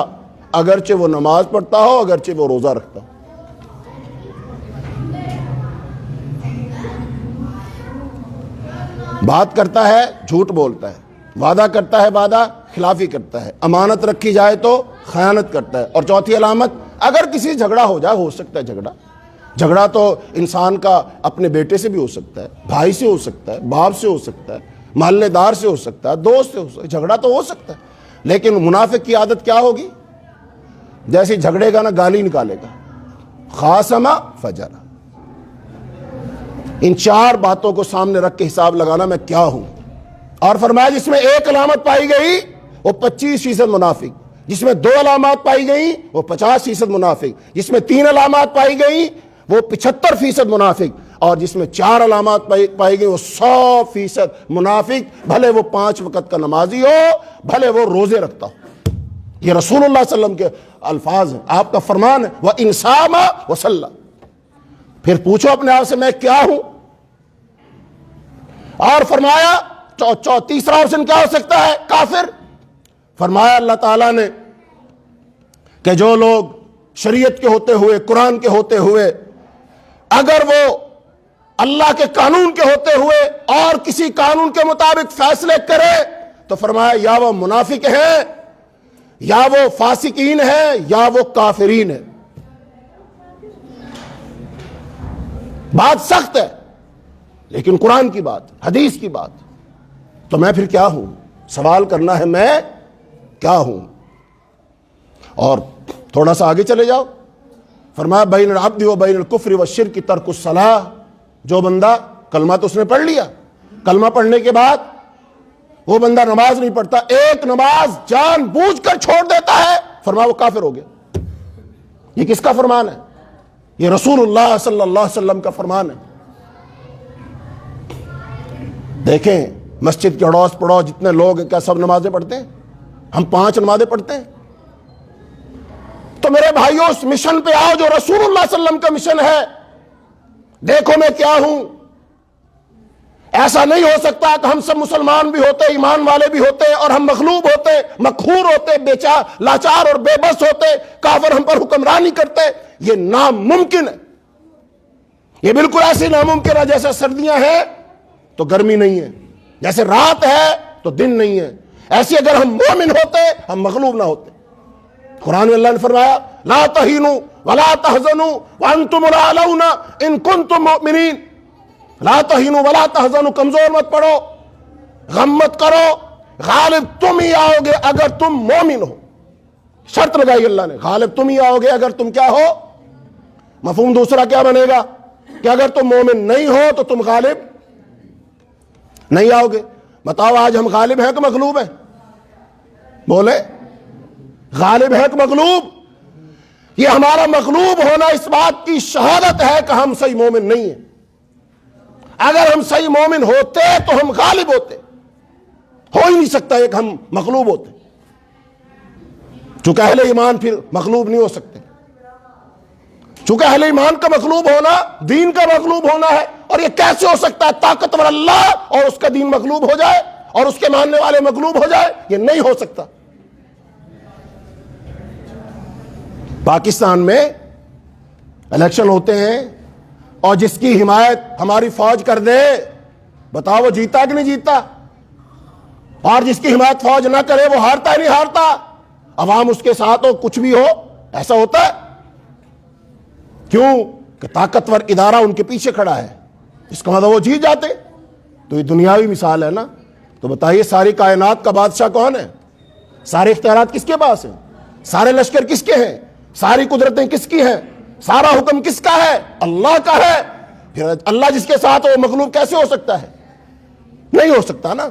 اگرچہ وہ نماز پڑھتا ہو، اگرچہ وہ روزہ رکھتا ہو۔ بات کرتا ہے جھوٹ بولتا ہے، وعدہ کرتا ہے وعدہ خلافی کرتا ہے، امانت رکھی جائے تو خیانت کرتا ہے۔ اور چوتھی علامت، اگر کسی جھگڑا ہو جائے، ہو سکتا ہے جھگڑا تو انسان کا اپنے بیٹے سے بھی ہو سکتا ہے، بھائی سے ہو سکتا ہے، باپ سے ہو سکتا ہے، محلے دار سے ہو سکتا ہے، دوست سے ہو سکتا ہے، جھگڑا تو ہو سکتا ہے۔ لیکن منافق کی عادت کیا ہوگی؟ جیسے جھگڑے گا نا گالی نکالے گا، خاصم فجر۔ ان 4 باتوں کو سامنے رکھ کے حساب لگانا میں کیا ہوں۔ اور فرمایا جس میں 1 علامت پائی گئی وہ 25% منافق، جس میں 2 علامات پائی گئیں وہ 50% منافق، جس میں 3 علامات پائی گئیں وہ 75% منافق، اور جس میں 4 علامات پائی گئی وہ 100% منافق، بھلے وہ 5 وقت کا نمازی ہو، بھلے وہ روزے رکھتا ہو۔ یہ رسول اللہ صلی اللہ علیہ وسلم کے الفاظ ہیں، آپ کا فرمان ہے، وَإِن صَامَ وَصَلَّى۔ پھر پوچھو اپنے آپ سے میں کیا ہوں۔ اور فرمایا تیسرا آپشن کیا ہو سکتا ہے؟ کافر۔ فرمایا اللہ تعالیٰ نے کہ جو لوگ شریعت کے ہوتے ہوئے، قرآن کے ہوتے ہوئے، اگر وہ اللہ کے قانون کے ہوتے ہوئے اور کسی قانون کے مطابق فیصلے کرے تو فرمایا یا وہ منافق ہیں، یا وہ فاسقین ہیں، یا وہ کافرین ہیں۔ بات سخت ہے، لیکن قرآن کی بات، حدیث کی بات، تو میں پھر کیا ہوں؟ سوال کرنا ہے میں کیا ہوں۔ اور تھوڑا سا آگے چلے جاؤ، فرمایا بین العبد و بین الکفر والشرک ترک الصلاۃ۔ جو بندہ کلمہ تو اس نے پڑھ لیا، کلمہ پڑھنے کے بعد وہ بندہ نماز نہیں پڑھتا، ایک نماز جان بوجھ کر چھوڑ دیتا ہے، فرمایا وہ کافر ہو گیا۔ یہ کس کا فرمان ہے؟ یہ رسول اللہ صلی اللہ علیہ وسلم کا فرمان ہے۔ دیکھیں مسجد کے اڑوس پڑوس جتنے لوگ ہیں، کیا سب نمازیں پڑھتے ہیں؟ ہم 5 نمازیں پڑھتے ہیں۔ تو میرے بھائیوں اس مشن پہ آؤ جو رسول اللہ صلی اللہ علیہ وسلم کا مشن ہے۔ دیکھو میں کیا ہوں۔ ایسا نہیں ہو سکتا کہ ہم سب مسلمان بھی ہوتے، ایمان والے بھی ہوتے، اور ہم مغلوب ہوتے، مقہور ہوتے، لاچار اور بے بس ہوتے، کافر ہم پر حکمرانی کرتے۔ یہ ناممکن ہے۔ یہ بالکل ایسی ناممکن ہے جیسے سردیاں ہیں تو گرمی نہیں ہے، جیسے رات ہے تو دن نہیں ہے۔ ایسی اگر ہم مومن ہوتے ہم مغلوب نہ ہوتے۔ قرآن میں اللہ نے فرمایا لا تہینوا ولا تحزنوا وانتم الاعلون ان کنتم مؤمنین۔ لا تہینوا ولا تحزنوا، کمزور مت پڑو، غم مت کرو، غالب تم ہی آؤ گے اگر تم مومن ہو۔ شرط لگائی اللہ نے، غالب تم ہی آؤ گے اگر تم کیا ہو۔ مفہوم دوسرا کیا بنے گا کہ اگر تم مومن نہیں ہو تو تم غالب نہیں آؤ گے۔ بتاؤ آج ہم غالب ہیں کہ مغلوب ہیں؟ بولے غالب ہیں کہ مغلوب؟ یہ ہمارا مغلوب ہونا اس بات کی شہادت ہے کہ ہم صحیح مومن نہیں ہیں۔ اگر ہم صحیح مومن ہوتے تو ہم غالب ہوتے، ہو ہی نہیں سکتا ایک ہم مغلوب ہوتے، چونکہ اہل ایمان پھر مغلوب نہیں ہو سکتے۔ چونکہ اہل ایمان کا مغلوب ہونا دین کا مغلوب ہونا ہے، اور یہ کیسے ہو سکتا ہے؟ طاقتور اللہ اور اس کا دین مغلوب ہو جائے اور اس کے ماننے والے مغلوب ہو جائے، یہ نہیں ہو سکتا۔ پاکستان میں الیکشن ہوتے ہیں اور جس کی حمایت ہماری فوج کر دے، بتاؤ وہ جیتا کہ نہیں جیتا؟ اور جس کی حمایت فوج نہ کرے وہ ہارتا ہی نہیں ہارتا؟ عوام اس کے ساتھ ہو، کچھ بھی ہو، ایسا ہوتا ہے؟ کیوں کہ طاقتور ادارہ ان کے پیچھے کھڑا ہے، اس کا مطلب وہ جیت جاتے۔ تو یہ دنیاوی مثال ہے نا۔ تو بتائیے ساری کائنات کا بادشاہ کون ہے؟ سارے اختیارات کس کے پاس ہیں؟ سارے لشکر کس کے ہیں؟ ساری قدرتیں کس کی ہیں؟ سارا حکم کس کا ہے؟ اللہ کا ہے۔ پھر اللہ جس کے ساتھ وہ مغلوب کیسے ہو سکتا ہے؟ نہیں ہو سکتا نا۔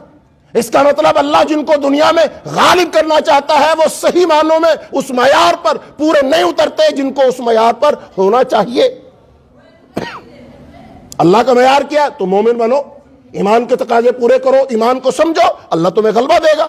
اس کا مطلب اللہ جن کو دنیا میں غالب کرنا چاہتا ہے وہ صحیح معنوں میں اس معیار پر پورے نہیں اترتے جن کو اس معیار پر ہونا چاہیے۔ اللہ کا معیار کیا؟ تو مومن بنو، ایمان کے تقاضے پورے کرو، ایمان کو سمجھو، اللہ تمہیں غلبہ دے گا۔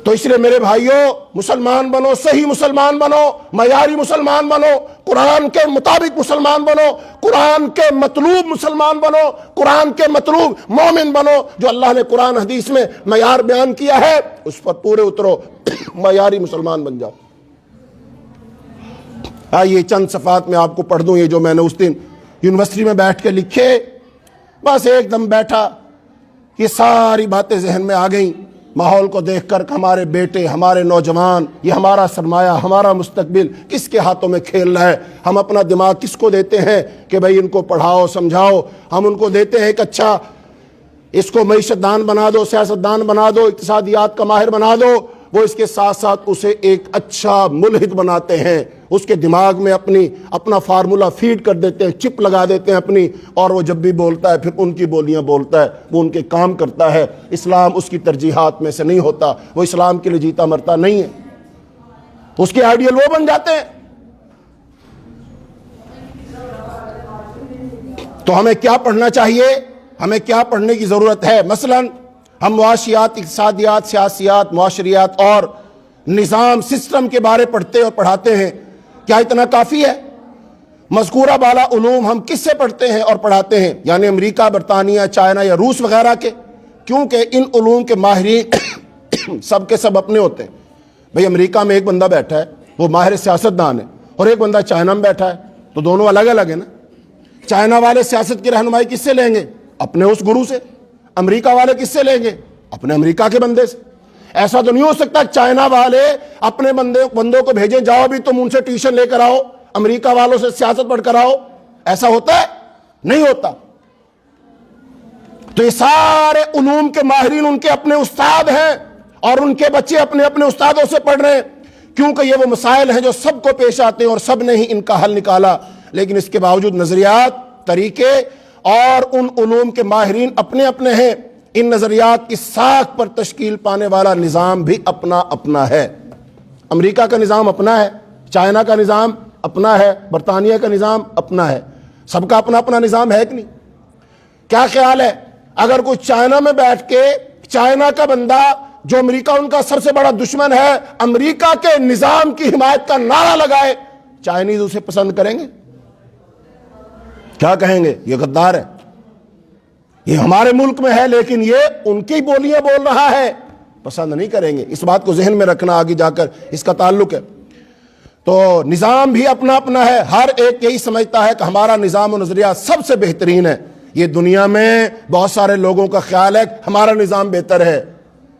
تو اس لیے میرے بھائیوں، مسلمان بنو، صحیح مسلمان بنو، معیاری مسلمان بنو، قرآن کے مطابق مسلمان بنو، قرآن کے مطلوب مسلمان بنو، قرآن کے مطلوب مومن بنو۔ جو اللہ نے قرآن حدیث میں معیار بیان کیا ہے اس پر پورے اترو، معیاری مسلمان بن جاؤ۔ یہ چند صفحات میں آپ کو پڑھ دوں، یہ جو میں نے اس دن یونیورسٹی میں بیٹھ کے لکھے، بس ایک دم بیٹھا، یہ ساری باتیں ذہن میں آ گئیں ماحول کو دیکھ کر کہ ہمارے بیٹے، ہمارے نوجوان، یہ ہمارا سرمایہ، ہمارا مستقبل کس کے ہاتھوں میں کھیل رہا ہے۔ ہم اپنا دماغ کس کو دیتے ہیں کہ بھئی ان کو پڑھاؤ سمجھاؤ؟ ہم ان کو دیتے ہیں کہ اچھا اس کو معیشت دان بنا دو، سیاست دان بنا دو، اقتصادیات کا ماہر بنا دو۔ وہ اس کے ساتھ ساتھ اسے ایک اچھا ملحد بناتے ہیں، اس کے دماغ میں اپنا فارمولا فیڈ کر دیتے ہیں، چپ لگا دیتے ہیں اپنی، اور وہ جب بھی بولتا ہے پھر ان کی بولیاں بولتا ہے، وہ ان کے کام کرتا ہے۔ اسلام اس کی ترجیحات میں سے نہیں ہوتا، وہ اسلام کے لیے جیتا مرتا نہیں ہے، اس کے آئیڈیل وہ بن جاتے ہیں۔ تو ہمیں کیا پڑھنا چاہیے؟ ہمیں کیا پڑھنے کی ضرورت ہے؟ مثلاً ہم معاشیات، اقتصادیات، سیاسیات، معاشریات اور نظام، سسٹم کے بارے پڑھتے اور پڑھاتے ہیں، کیا اتنا کافی ہے؟ مذکورہ بالا علوم ہم کس سے پڑھتے ہیں اور پڑھاتے ہیں؟ یعنی امریکہ، برطانیہ، چائنا یا روس وغیرہ کے؟ کیونکہ ان علوم کے ماہرین سب کے سب اپنے ہوتے ہیں۔ بھئی امریکہ میں ایک بندہ بیٹھا ہے، وہ ماہر سیاست دان ہے، اور ایک بندہ چائنا میں بیٹھا ہے، تو دونوں الگ الگ ہیں نا۔ چائنا والے سیاست کی رہنمائی کس سے لیں گے؟ اپنے اس گرو سے۔ امریکہ والے کس سے لیں گے؟ اپنے امریکہ کے بندے سے۔ ایسا تو نہیں ہو سکتا چائنا والے اپنے بندوں کو بھیجیں، جاؤ بھی تم ان سے ٹیوشن لے کر آؤ، امریکہ والوں سے سیاست پڑھ کر آؤ۔ ایسا ہوتا ہے؟ نہیں ہوتا۔ تو یہ سارے علوم کے ماہرین ان کے اپنے استاد ہیں، اور ان کے بچے اپنے اپنے استادوں سے پڑھ رہے ہیں، کیونکہ یہ وہ مسائل ہیں جو سب کو پیش آتے ہیں اور سب نے ہی ان کا حل نکالا۔ لیکن اس کے باوجود نظریات، طریقے اور ان علوم کے ماہرین اپنے اپنے ہیں۔ ان نظریات کی ساکھ پر تشکیل پانے والا نظام بھی اپنا اپنا ہے۔ امریکہ کا نظام اپنا ہے، چائنا کا نظام اپنا ہے، برطانیہ کا نظام اپنا ہے، سب کا اپنا اپنا نظام ہے کہ نہیں؟ کیا خیال ہے اگر کوئی چائنا میں بیٹھ کے، چائنا کا بندہ جو امریکہ ان کا سب سے بڑا دشمن ہے، امریکہ کے نظام کی حمایت کا نعرہ لگائے، چائنیز اسے پسند کریں گے؟ کیا کہیں گے؟ یہ غدار ہے، یہ ہمارے ملک میں ہے لیکن یہ ان کی بولیاں بول رہا ہے، پسند نہیں کریں گے۔ اس بات کو ذہن میں رکھنا، آگے جا کر اس کا تعلق ہے۔ تو نظام بھی اپنا اپنا ہے، ہر ایک یہی سمجھتا ہے کہ ہمارا نظام و نظریہ سب سے بہترین ہے۔ یہ دنیا میں بہت سارے لوگوں کا خیال ہے کہ ہمارا نظام بہتر ہے،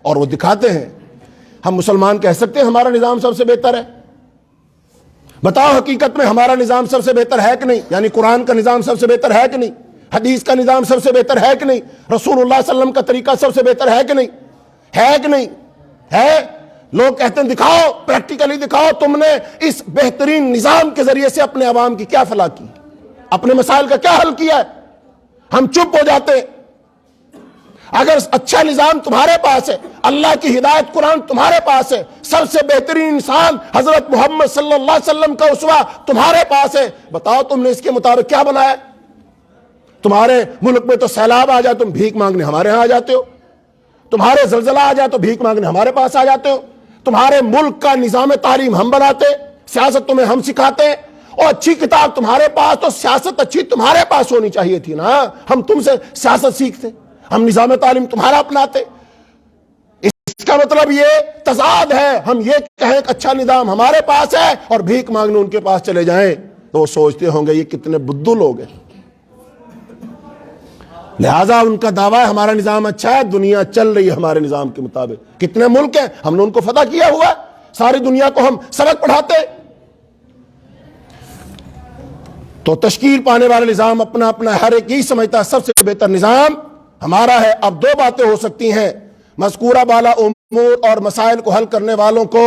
اور وہ دکھاتے ہیں۔ ہم مسلمان کہہ سکتے ہیں ہمارا نظام سب سے بہتر ہے؟ بتاؤ حقیقت میں ہمارا نظام سب سے بہتر ہے کہ نہیں؟ یعنی قرآن کا نظام سب سے بہتر ہے کہ نہیں؟ حدیث کا نظام سب سے بہتر ہے کہ نہیں؟ رسول اللہ صلی اللہ علیہ وسلم کا طریقہ سب سے بہتر ہے کہ نہیں؟ ہے کہ نہیں؟ ہے۔ لوگ کہتے ہیں دکھاؤ، پریکٹیکلی دکھاؤ، تم نے اس بہترین نظام کے ذریعے سے اپنے عوام کی کیا فلاح کی، اپنے مسائل کا کیا حل کیا ہے؟ ہم چپ ہو جاتے ہیں۔ اگر اچھا نظام تمہارے پاس ہے، اللہ کی ہدایت قرآن تمہارے پاس ہے، سب سے بہترین انسان حضرت محمد صلی اللہ علیہ وسلم کا اسوہ تمہارے پاس ہے، بتاؤ تم نے اس کے مطابق کیا بنایا؟ تمہارے ملک میں تو سیلاب آ جائے تم بھیک مانگنے ہمارے ہاں آ جاتے ہو، تمہارے زلزلہ آ جائے تو بھیک مانگنے ہمارے پاس آ جاتے ہو، تمہارے ملک کا نظام تعلیم ہم بناتے، سیاست تمہیں ہم سکھاتے، اور اچھی کتاب تمہارے پاس تو سیاست اچھی تمہارے پاس ہونی چاہیے تھی نا۔ ہم تم سے سیاست سیکھتے، ہم نظام تعلیم تمہارا اپناتے۔ اس کا مطلب یہ تضاد ہے، ہم یہ کہیں کہ اچھا نظام ہمارے پاس ہے اور بھیک مانگنے ان کے پاس چلے جائیں، تو وہ سوچتے ہوں گے یہ کتنے بدھو لوگ ہیں۔ لہٰذا ان کا دعویٰ ہے ہمارا نظام اچھا ہے، دنیا چل رہی ہے ہمارے نظام کے مطابق۔ کتنے ملک ہیں، ہم نے ان کو فتح کیا ہوا ہے، ساری دنیا کو ہم سبق پڑھاتے۔ تو تشکیل پانے والا نظام اپنا اپنا ہر ایک یہی سمجھتا ہے سب سے بہتر نظام ہمارا ہے۔ اب دو باتیں ہو سکتی ہیں، مذکورہ بالا امور اور مسائل کو حل کرنے والوں کو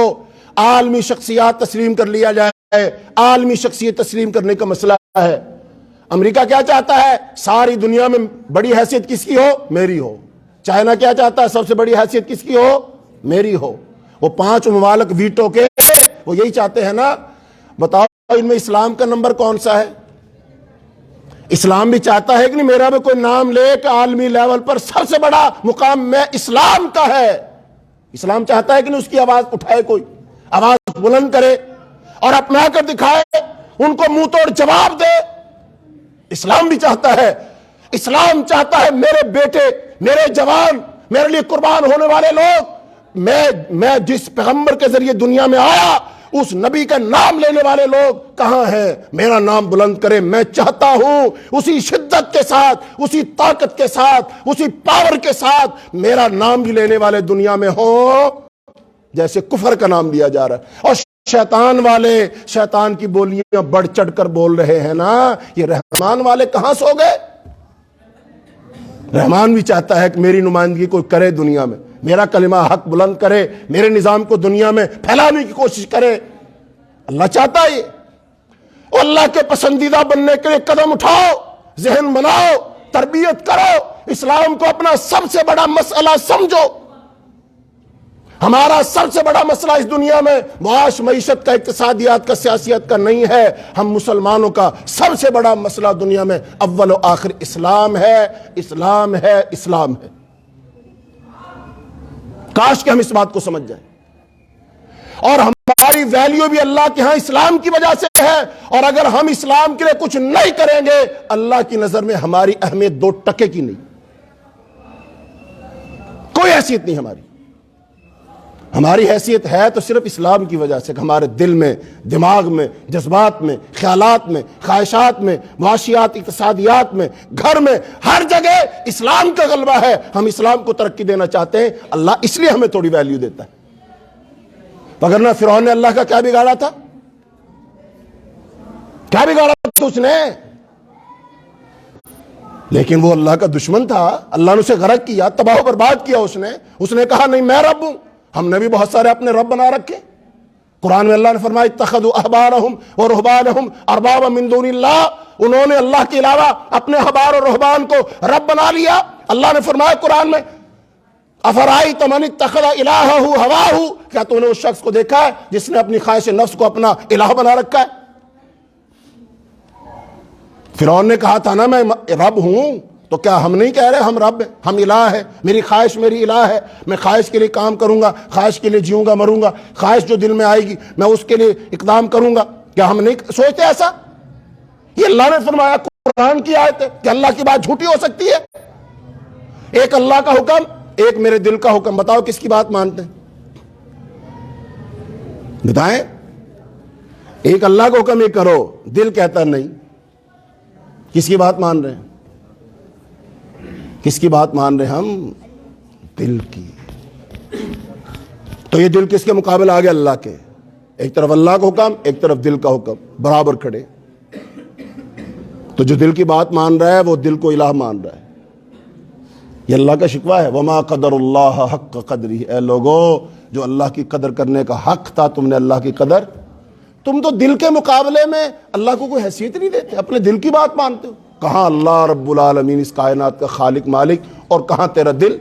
عالمی شخصیات تسلیم کر لیا جائے۔ عالمی شخصیت تسلیم کرنے کا مسئلہ ہے۔ امریکہ کیا چاہتا ہے؟ ساری دنیا میں بڑی حیثیت کس کی ہو؟ میری ہو۔ چائنا کیا چاہتا ہے؟ سب سے بڑی حیثیت کس کی ہو؟ میری ہو۔ وہ 5 ممالک ویٹو کے وہ یہی چاہتے ہیں نا۔ بتاؤ ان میں اسلام کا نمبر کون سا ہے؟ اسلام بھی چاہتا ہے کہ نہیں میرا بھی کوئی نام لے کہ عالمی لیول پر سب سے بڑا مقام میں اسلام کا ہے۔ اسلام چاہتا ہے کہ نہیں اس کی آواز اٹھائے، کوئی آواز بلند کرے اور اپنا کر دکھائے، ان کو منہ توڑ جواب دے۔ اسلام بھی چاہتا ہے، اسلام چاہتا ہے میرے بیٹے، میرے جوان، میرے لیے قربان ہونے والے لوگ، میں جس پیغمبر کے ذریعے دنیا میں آیا اس نبی کا نام لینے والے لوگ کہاں ہیں؟ میرا نام بلند کرے۔ میں چاہتا ہوں اسی شدت کے ساتھ، اسی طاقت کے ساتھ، اسی پاور کے ساتھ میرا نام بھی لینے والے دنیا میں ہوں جیسے کفر کا نام لیا جا رہا ہے۔ اور شیطان والے شیطان کی بولیاں بڑھ چڑھ کر بول رہے ہیں نا، یہ رحمان والے کہاں سو گئے؟ رحمان بھی چاہتا ہے کہ میری نمائندگی کوئی کرے دنیا میں، میرا کلمہ حق بلند کرے، میرے نظام کو دنیا میں پھیلانے کی کوشش کرے۔ اللہ چاہتا ہے یہ۔ اور اللہ کے پسندیدہ بننے کے لیے قدم اٹھاؤ، ذہن بناؤ، تربیت کرو، اسلام کو اپنا سب سے بڑا مسئلہ سمجھو۔ ہمارا سب سے بڑا مسئلہ اس دنیا میں معاش معیشت کا، اقتصادیات کا، سیاسیات کا نہیں ہے۔ ہم مسلمانوں کا سب سے بڑا مسئلہ دنیا میں اول و آخر اسلام ہے، اسلام ہے، اسلام ہے۔ کاش کہ ہم اس بات کو سمجھ جائیں۔ اور ہماری ویلیو بھی اللہ کے ہاں اسلام کی وجہ سے ہے، اور اگر ہم اسلام کے لیے کچھ نہیں کریں گے اللہ کی نظر میں ہماری اہمیت 2 ٹکے کی نہیں، کوئی حیثیت نہیں ہماری۔ ہماری حیثیت ہے تو صرف اسلام کی وجہ سے کہ ہمارے دل میں، دماغ میں، جذبات میں، خیالات میں، خواہشات میں، معاشیات، اقتصادیات میں، گھر میں، ہر جگہ اسلام کا غلبہ ہے۔ ہم اسلام کو ترقی دینا چاہتے ہیں، اللہ اس لیے ہمیں تھوڑی ویلیو دیتا ہے۔ وگرنہ فرعون نے اللہ کا کیا بگاڑا تھا؟ کیا بگاڑا تھا اس نے؟ لیکن وہ اللہ کا دشمن تھا، اللہ نے اسے غرق کیا، تباہ و برباد کیا۔ اس نے کہا نہیں میں رب ہوں۔ ہم نے بھی بہت سارے اپنے رب بنا رکھے۔ قرآن میں اللہ نے فرمایا اتخذوا احبارهم ورهبانهم اربابا من دون اللہ، انہوں نے اللہ کے علاوہ اپنے احبار اور رہبان کو رب بنا لیا۔ اللہ نے فرمایا قرآن میں افرأیت من اتخذ الہہ ہواہ، کیا تو نے اس شخص کو دیکھا ہے جس نے اپنی خواہش نفس کو اپنا الہ بنا رکھا ہے؟ فرعون نے کہا تھا نا میں رب ہوں، تو کیا ہم نہیں کہہ رہے ہم رب ہیں، ہم الہ ہیں، میری خواہش میری الہ ہے، میں خواہش کے لیے کام کروں گا، خواہش کے لیے جیوں گا مروں گا، خواہش جو دل میں آئے گی میں اس کے لیے اقدام کروں گا؟ کیا ہم نہیں سوچتے ایسا؟ یہ اللہ نے فرمایا، قرآن کی آیت ہے کہ اللہ کی بات جھوٹی ہو سکتی ہے؟ ایک اللہ کا حکم، ایک میرے دل کا حکم، بتاؤ کس کی بات مانتے ہیں؟ بتائیں۔ ایک اللہ کا حکم یہ کرو، دل کہتا نہیں، کس کی بات مان رہے ہیں؟ کس کی بات مان رہے ہیں ہم؟ دل کی۔ تو یہ دل کس کے مقابل آ گیا؟ اللہ کے۔ ایک طرف اللہ کا حکم، ایک طرف دل کا حکم، برابر کھڑے۔ تو جو دل کی بات مان رہا ہے وہ دل کو الہ مان رہا ہے۔ یہ اللہ کا شکوہ ہے، وما قدر اللہ حق قدری، اے لوگو جو اللہ کی قدر کرنے کا حق تھا تم نے اللہ کی قدر، تم تو دل کے مقابلے میں اللہ کو کوئی حیثیت نہیں دیتے، اپنے دل کی بات مانتے ہو۔ کہاں اللہ رب العالمین اس کائنات کا خالق مالک، اور کہاں تیرا دل؟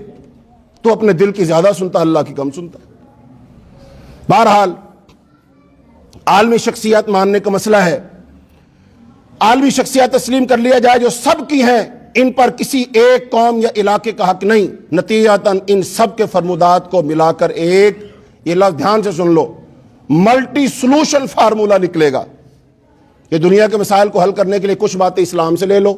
تو اپنے دل کی زیادہ سنتا، اللہ کی کم سنتا ہے۔ بہرحال عالمی شخصیت ماننے کا مسئلہ ہے، عالمی شخصیت تسلیم کر لیا جائے جو سب کی ہیں، ان پر کسی ایک قوم یا علاقے کا حق نہیں، نتیجتاً ان سب کے فرمودات کو ملا کر ایک، یہ لفظ دھیان سے سن لو، ملٹی سلوشن فارمولہ نکلے گا کہ دنیا کے مسائل کو حل کرنے کے لیے کچھ باتیں اسلام سے لے لو،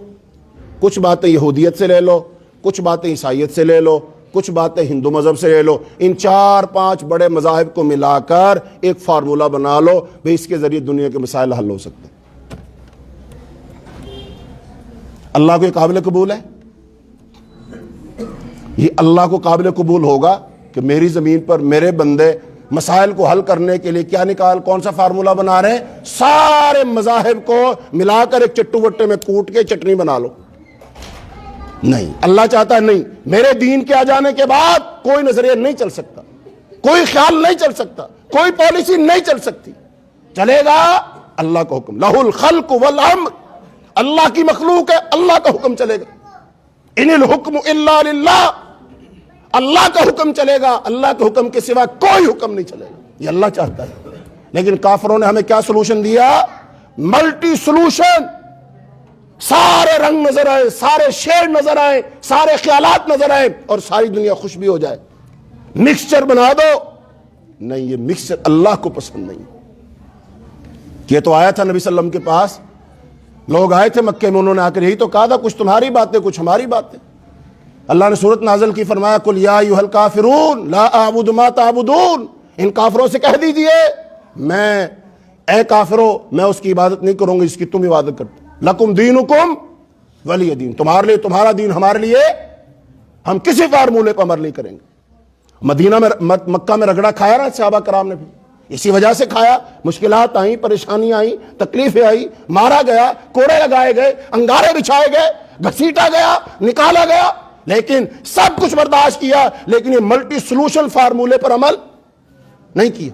کچھ باتیں یہودیت سے لے لو، کچھ باتیں عیسائیت سے لے لو، کچھ باتیں ہندو مذہب سے لے لو، ان 4-5 بڑے مذاہب کو ملا کر ایک فارمولہ بنا لو، بھئی اس کے ذریعے دنیا کے مسائل حل ہو سکتے ہیں۔ اللہ کو یہ قابل قبول ہے؟ یہ اللہ کو قابل قبول ہوگا کہ میری زمین پر میرے بندے مسائل کو حل کرنے کے لیے کیا کون سا فارمولہ بنا رہے ہیں؟ سارے مذاہب کو ملا کر ایک چٹو بٹے میں کوٹ کے چٹنی بنا لو۔ نہیں، اللہ چاہتا ہے نہیں، میرے دین کے آ جانے کے بعد کوئی نظریہ نہیں چل سکتا، کوئی خیال نہیں چل سکتا، کوئی پالیسی نہیں چل سکتی، چلے گا اللہ کا حکم۔ لہ الخلق والامر، اللہ کی مخلوق ہے، اللہ کا حکم چلے گا۔ ان الحکم الا للہ، اللہ کا حکم چلے گا، اللہ کے حکم کے سوا کوئی حکم نہیں چلے گا، یہ اللہ چاہتا ہے۔ لیکن کافروں نے ہمیں کیا سلوشن دیا؟ ملٹی سلوشن، سارے رنگ نظر آئے، سارے شیڈ نظر آئے، سارے خیالات نظر آئے اور ساری دنیا خوش بھی ہو جائے، مکسچر بنا دو۔ نہیں، یہ مکسچر اللہ کو پسند نہیں۔ یہ تو آیا تھا نبی صلی اللہ علیہ وسلم کے پاس، لوگ آئے تھے مکے میں، انہوں نے آ کر یہی تو کہا تھا کچھ تمہاری باتیں کچھ ہماری باتیں۔ اللہ نے سورت نازل کی، فرمایا قل یا ایھا الکافرون لا اعبد ما تعبدون، ان کافروں سے کہہ دیجئے اے کافرو میں اس کی عبادت نہیں کروں گی جس کی تم عبادت کرتے، لکم دینکم ولی دین، تمہارے لیے تمہارا دین، ہمارے لیے ہم کسی فارمولے پر عمل نہیں کریں گے۔ مدینہ میں مکہ میں رگڑا کھایا نا صحابہ کرام نے، بھی اسی وجہ سے کھایا، مشکلات آئیں، پریشانیاں آئیں، تکلیفیں آئیں، مارا گیا، کوڑے لگائے گئے، انگارے بچھائے گئے، گھسیٹا گیا، نکالا گیا، لیکن سب کچھ برداشت کیا، لیکن یہ ملٹی سلوشن فارمولے پر عمل نہیں کیا۔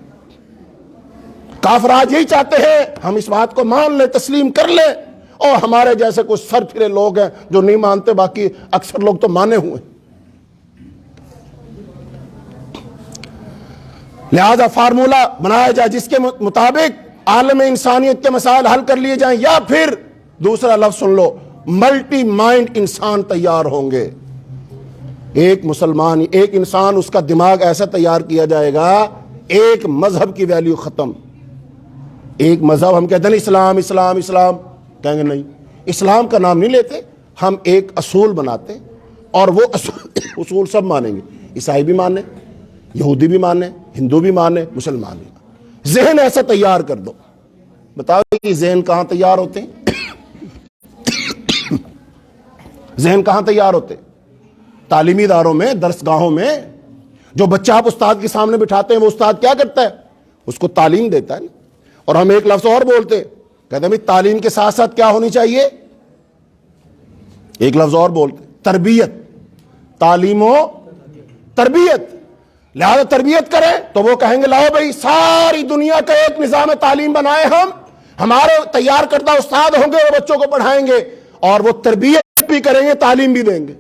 کافر آج یہی چاہتے ہیں ہم اس بات کو مان لیں، تسلیم کر لیں، اور ہمارے جیسے کچھ سر پھرے لوگ ہیں جو نہیں مانتے، باقی اکثر لوگ تو مانے ہوئے ہیں۔ لہذا فارمولہ بنایا جائے جس کے مطابق عالم انسانیت کے مسائل حل کر لیے جائیں، یا پھر دوسرا لفظ سن لو، ملٹی مائنڈ انسان تیار ہوں گے۔ ایک مسلمان، ایک انسان، اس کا دماغ ایسا تیار کیا جائے گا، ایک مذہب کی ویلیو ختم۔ ایک مذہب، ہم کہتے ہیں اسلام اسلام اسلام، کہیں گے نہیں، اسلام کا نام نہیں لیتے، ہم ایک اصول بناتے اور وہ اصول سب مانیں گے، عیسائی بھی مانے، یہودی بھی مانے، ہندو بھی مانے، مسلمان بھی مانے۔ ذہن ایسا تیار کر دو۔ بتاؤ کہ ذہن کہاں تیار ہوتے ہیں؟ ذہن کہاں تیار ہوتے ہیں؟ تعلیمی اداروں میں، درس گاہوں میں۔ جو بچہ آپ استاد کے سامنے بٹھاتے ہیں وہ استاد کیا کرتا ہے؟ اس کو تعلیم دیتا ہے۔ اور ہم ایک لفظ اور بولتے ہیں، کہتے ہیں بھائی تعلیم کے ساتھ ساتھ کیا ہونی چاہیے؟ ایک لفظ اور بولتے ہیں، تربیت۔ تعلیم و تربیت، لہذا تربیت کریں تو وہ کہیں گے لاؤ بھائی ساری دنیا کا ایک نظام تعلیم بنائے، ہمارے تیار کردہ استاد ہوں گے، وہ بچوں کو پڑھائیں گے اور وہ تربیت بھی کریں گے، تعلیم بھی دیں گے۔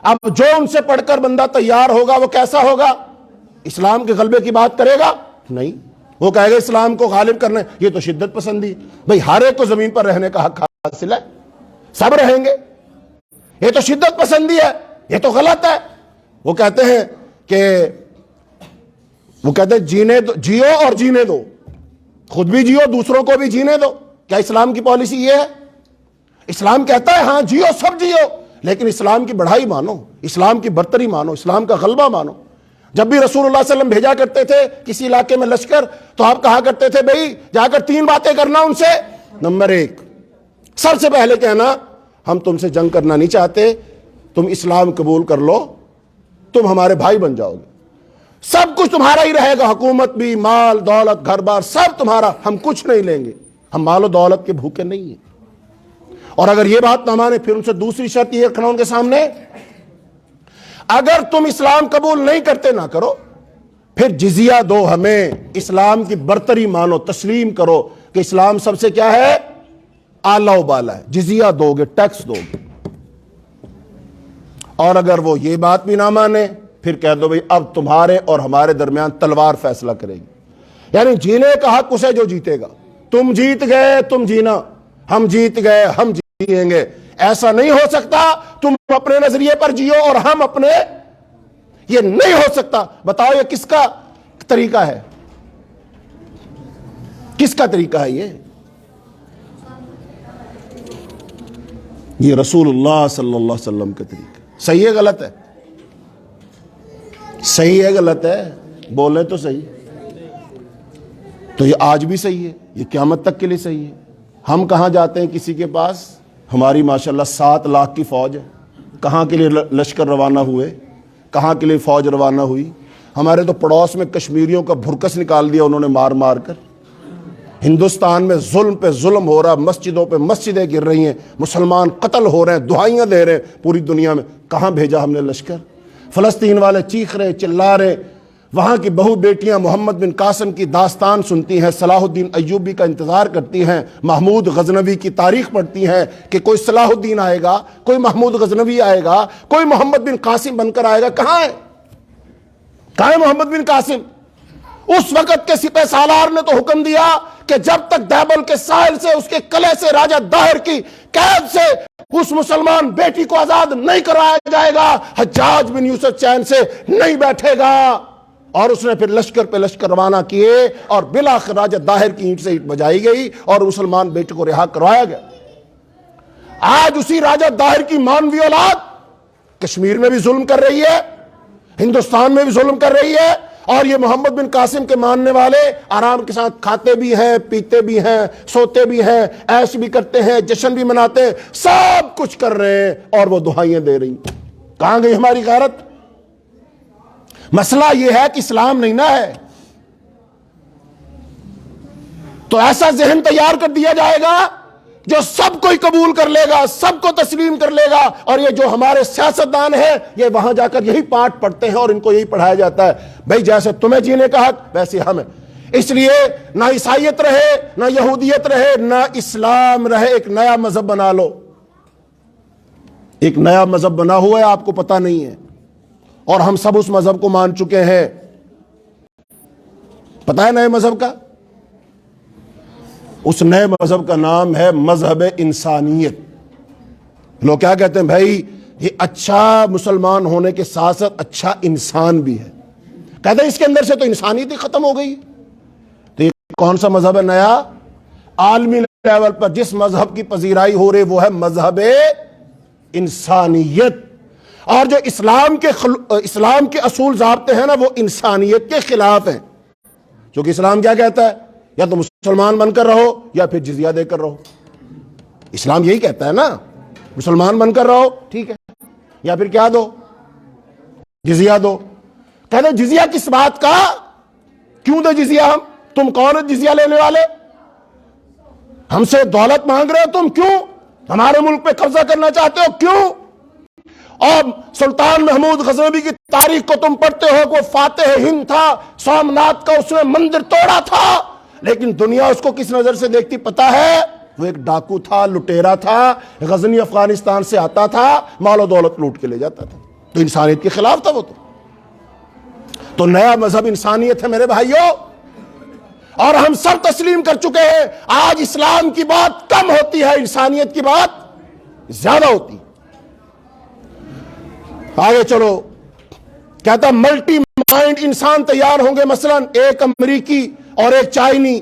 اب جو ان سے پڑھ کر بندہ تیار ہوگا وہ کیسا ہوگا؟ اسلام کے غلبے کی بات کرے گا؟ نہیں، وہ کہے گا اسلام کو غالب کرنا، یہ تو شدت پسندی۔ بھئی ہر ایک کو زمین پر رہنے کا حق حاصل ہے، سب رہیں گے، یہ تو شدت پسندی ہے، یہ تو غلط ہے۔ وہ کہتے ہیں جینے دو، جیو اور جینے دو، خود بھی جیو دوسروں کو بھی جینے دو۔ کیا اسلام کی پالیسی یہ ہے؟ اسلام کہتا ہے ہاں جیو، سب جیو، لیکن اسلام کی بڑھائی مانو، اسلام کی برتری مانو، اسلام کا غلبہ مانو۔ جب بھی رسول اللہ صلی اللہ علیہ وسلم بھیجا کرتے تھے کسی علاقے میں لشکر، تو آپ کہا کرتے تھے بھئی جا کر 3 باتیں کرنا ان سے۔ نمبر 1، سب سے پہلے کہنا ہم تم سے جنگ کرنا نہیں چاہتے، تم اسلام قبول کر لو، تم ہمارے بھائی بن جاؤ گے، سب کچھ تمہارا ہی رہے گا، حکومت بھی، مال دولت گھر بار سب تمہارا، ہم کچھ نہیں لیں گے، ہم مال و دولت کے بھوکے نہیں ہیں۔ اور اگر یہ بات نہ مانے پھر ان سے دوسری شرط یہ رکھنا ان کے سامنے، اگر تم اسلام قبول نہیں کرتے نہ کرو، پھر جزیہ دو ہمیں، اسلام کی برتری مانو، تسلیم کرو کہ اسلام سب سے کیا ہے؟ اعلیٰ و بالا ہے، جزیہ دو گے، ٹیکس دو گے۔ اور اگر وہ یہ بات بھی نہ مانے پھر کہہ دو بھئی اب تمہارے اور ہمارے درمیان تلوار فیصلہ کرے گی، یعنی جینے کا حق اسے جو جیتے گا۔ تم جیت گئے تم جینا، ہم جیت گئے ہم جیئیں گے، ایسا نہیں ہو سکتا تم اپنے نظریے پر جیو اور ہم اپنے، یہ نہیں ہو سکتا۔ بتاؤ یہ کس کا طریقہ ہے؟ کس کا طریقہ ہے یہ رسول اللہ صلی اللہ علیہ وسلم کا طریقہ۔ صحیح ہے غلط ہے؟ صحیح ہے غلط ہے؟ بولیں تو صحیح. تو یہ آج بھی صحیح ہے, یہ قیامت تک کے لیے صحیح ہے. ہم کہاں جاتے ہیں کسی کے پاس؟ ہماری ماشاءاللہ 7 لاکھ کی فوج ہے. کہاں کے لیے لشکر روانہ ہوئے؟ کہاں کے لیے فوج روانہ ہوئی؟ ہمارے تو پڑوس میں کشمیریوں کا بھرکس نکال دیا انہوں نے مار مار کر. ہندوستان میں ظلم پہ ظلم ہو رہا, مسجدوں پہ مسجدیں گر رہی ہیں, مسلمان قتل ہو رہے ہیں, دہائیاں دے رہے ہیں پوری دنیا میں. کہاں بھیجا ہم نے لشکر؟ فلسطین والے چیخ رہے, چلا رہے. وہاں کی بہو بیٹیاں محمد بن قاسم کی داستان سنتی ہیں, صلاح الدین ایوبی کا انتظار کرتی ہیں, محمود غزنوی کی تاریخ پڑھتی ہیں کہ کوئی صلاح الدین آئے گا, کوئی محمود غزنوی آئے گا, کوئی محمد بن قاسم بن کر آئے گا. کہاں ہے؟ کہاں ہے محمد بن قاسم؟ اس وقت کے سپہ سالار نے تو حکم دیا کہ جب تک دیبل کے ساحل سے, اس کے قلعے سے, راجہ داہر کی قید سے اس مسلمان بیٹی کو آزاد نہیں کرایا جائے گا, حجاج بن یوسف چین سے نہیں بیٹھے گا. اور اس نے پھر لشکر پہ لشکر روانہ کیے اور بالآخر راجہ داہر کی اینٹ سے اینٹ بجائی گئی اور مسلمان بیٹے کو رہا کروایا گیا. آج اسی راجہ داہر کی مانوی اولاد کشمیر میں بھی ظلم کر رہی ہے, ہندوستان میں بھی ظلم کر رہی ہے, اور یہ محمد بن قاسم کے ماننے والے آرام کے ساتھ کھاتے بھی ہیں, پیتے بھی ہیں, سوتے بھی ہیں, عیش بھی کرتے ہیں, جشن بھی مناتے ہیں, سب کچھ کر رہے ہیں اور وہ دہائیاں دے رہی. کہاں گئی ہماری غیرت؟ مسئلہ یہ ہے کہ اسلام نہیں نہ ہے. تو ایسا ذہن تیار کر دیا جائے گا جو سب کو ہی قبول کر لے گا, سب کو تسلیم کر لے گا. اور یہ جو ہمارے سیاستدان ہیں یہ وہاں جا کر یہی پاٹ پڑھتے ہیں اور ان کو یہی پڑھایا جاتا ہے, بھئی جیسے تمہیں جینے کا حق ویسے ہمیں. اس لیے نہ عیسائیت رہے, نہ یہودیت رہے, نہ اسلام رہے, ایک نیا مذہب بنا لو. ایک نیا مذہب بنا ہوا ہے, آپ کو پتہ نہیں ہے, اور ہم سب اس مذہب کو مان چکے ہیں. پتہ ہے نئے مذہب کا؟ اس نئے مذہب کا نام ہے مذہب انسانیت. لوگ کیا کہتے ہیں؟ بھائی یہ اچھا مسلمان ہونے کے ساتھ ساتھ اچھا انسان بھی ہے. کہتے ہیں اس کے اندر سے تو انسانیت ہی ختم ہو گئی. تو یہ کون سا مذہب ہے نیا؟ عالمی لیول پر جس مذہب کی پذیرائی ہو رہی وہ ہے مذہب انسانیت. اور جو اسلام کے اصول ضابطے ہیں نا وہ انسانیت کے خلاف ہیں. کیونکہ اسلام کیا کہتا ہے؟ یا تو مسلمان بن کر رہو یا پھر جزیہ دے کر رہو. اسلام یہی کہتا ہے نا, مسلمان بن کر رہو ٹھیک ہے, یا پھر کیا دو؟ جزیہ دو. کہتے ہیں جزیہ کس بات کا؟ کیوں دو جزیہ ہم؟ تم کون ہو جزیہ لینے والے؟ ہم سے دولت مانگ رہے ہو تم, کیوں؟ ہمارے ملک پہ قبضہ کرنا چاہتے ہو کیوں؟ اور سلطان محمود غزنوی کی تاریخ کو تم پڑھتے ہو کہ وہ فاتح ہند تھا, سومنات کا اس نے مندر توڑا تھا, لیکن دنیا اس کو کس نظر سے دیکھتی پتہ ہے؟ وہ ایک ڈاکو تھا, لٹیرا تھا, غزنی افغانستان سے آتا تھا, مال و دولت لوٹ کے لے جاتا تھا. تو انسانیت کے خلاف تھا وہ. تو نیا مذہب انسانیت ہے میرے بھائیوں, اور ہم سب تسلیم کر چکے ہیں. آج اسلام کی بات کم ہوتی ہے, انسانیت کی بات زیادہ ہوتی. آگے چلو, کہتا ملٹی مائنڈ انسان تیار ہوں گے. مثلا ایک امریکی اور ایک چائنی.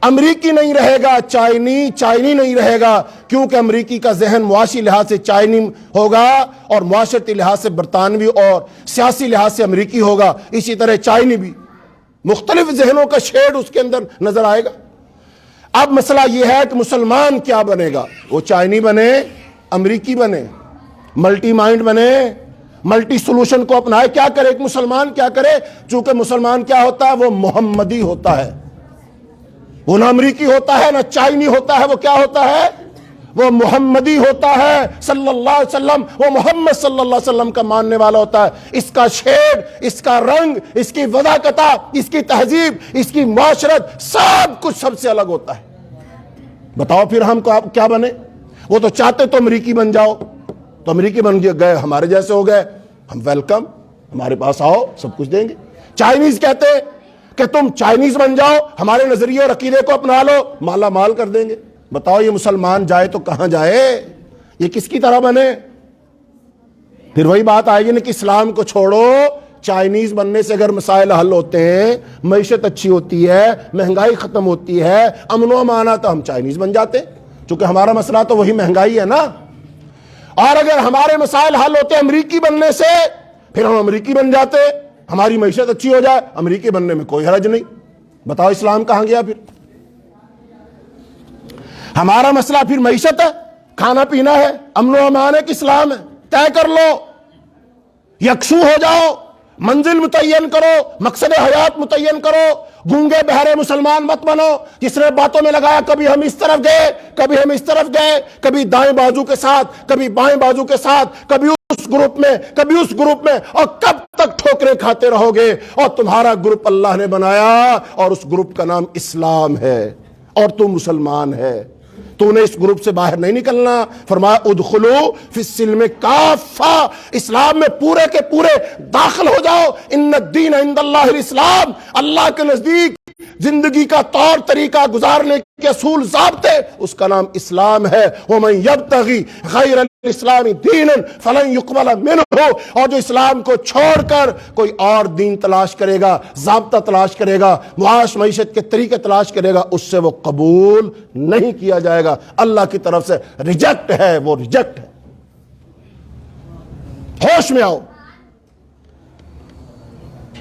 امریکی نہیں رہے گا, چائنی نہیں رہے گا, کیونکہ امریکی کا ذہن معاشی لحاظ سے چائنی ہوگا اور معاشرتی لحاظ سے برطانوی اور سیاسی لحاظ سے امریکی ہوگا. اسی طرح چائنی بھی مختلف ذہنوں کا شیڈ اس کے اندر نظر آئے گا. اب مسئلہ یہ ہے کہ مسلمان کیا بنے گا؟ وہ چائنی بنے, امریکی بنے, ملٹی مائنڈ بنے, ملٹی سولوشن کو اپنائے. کیا کرے ایک مسلمان؟ کیا کرے؟ چونکہ مسلمان کیا ہوتا ہے؟ وہ محمدی ہوتا ہے. وہ نہ امریکی ہوتا ہے نہ چائنی ہوتا ہے. وہ کیا ہوتا ہے؟ وہ محمدی ہوتا ہے صلی اللہ علیہ وسلم. وہ محمد صلی اللہ علیہ وسلم کا ماننے والا ہوتا ہے. اس کا شیڈ, اس کا رنگ, اس کی وضاحت, اس کی تہذیب, اس کی معاشرت, سب کچھ سب سے الگ ہوتا ہے. بتاؤ پھر ہم کو کیا بنے؟ وہ تو چاہتے تو امریکی بن جاؤ, تو امریکی بن گئے, ہمارے جیسے ہو گئے, ہم ویلکم, ہمارے پاس آؤ, سب کچھ دیں گے. چائنیز کہتے کہ تم چائنیز بن جاؤ, ہمارے نظریے اور عقیدے کو اپنا لو, مالا مال کر دیں گے. بتاؤ یہ مسلمان جائے تو کہاں جائے؟ یہ کس کی طرح بنے؟ پھر وہی بات آئے گی نا کہ اسلام کو چھوڑو, چائنیز بننے سے اگر مسائل حل ہوتے ہیں, معیشت اچھی ہوتی ہے, مہنگائی ختم ہوتی ہے, امن و امان آتا, ہم چائنیز بن جاتے. چونکہ ہمارا مسئلہ تو وہی مہنگائی ہے نا. اور اگر ہمارے مسائل حل ہوتے امریکی بننے سے, پھر ہم امریکی بن جاتے, ہماری معیشت اچھی ہو جائے, امریکی بننے میں کوئی حرج نہیں. بتاؤ اسلام کہاں گیا پھر؟ ہمارا مسئلہ پھر معیشت ہے, کھانا پینا ہے, امن و امان ہے کہ اسلام ہے؟ طے کر لو, یکسو ہو جاؤ, منزل متعین کرو, مقصد حیات متعین کرو. گونگے بہرے مسلمان مت بنو جس نے باتوں میں لگایا کبھی ہم اس طرف گئے, کبھی ہم اس طرف گئے, کبھی دائیں بازو کے ساتھ, کبھی بائیں بازو کے ساتھ, کبھی اس گروپ میں, کبھی اس گروپ میں, اور کب تک ٹھوکریں کھاتے رہو گے؟ اور تمہارا گروپ اللہ نے بنایا اور اس گروپ کا نام اسلام ہے اور تم مسلمان ہے. تو نے اس گروپ سے باہر نہیں نکلنا. فرمایا ادخلوا فی السلم کافہ, اسلام میں پورے کے پورے داخل ہو جاؤ. ان الدین عند اللہ الاسلام, اللہ کے نزدیک زندگی کا طور طریقہ گزارنے کے اصول ضابطے, اس کا نام اسلام ہے. ومن یبتغی غیر الاسلام دینا فلن یقبل منہ, اور جو اسلام کو چھوڑ کر کوئی اور دین تلاش کرے گا, ضابطہ تلاش کرے گا, معاش معیشت کے طریقے تلاش کرے گا, اس سے وہ قبول نہیں کیا جائے گا. اللہ کی طرف سے ریجیکٹ ہے, وہ ریجیکٹ ہے. ہوش میں آؤ.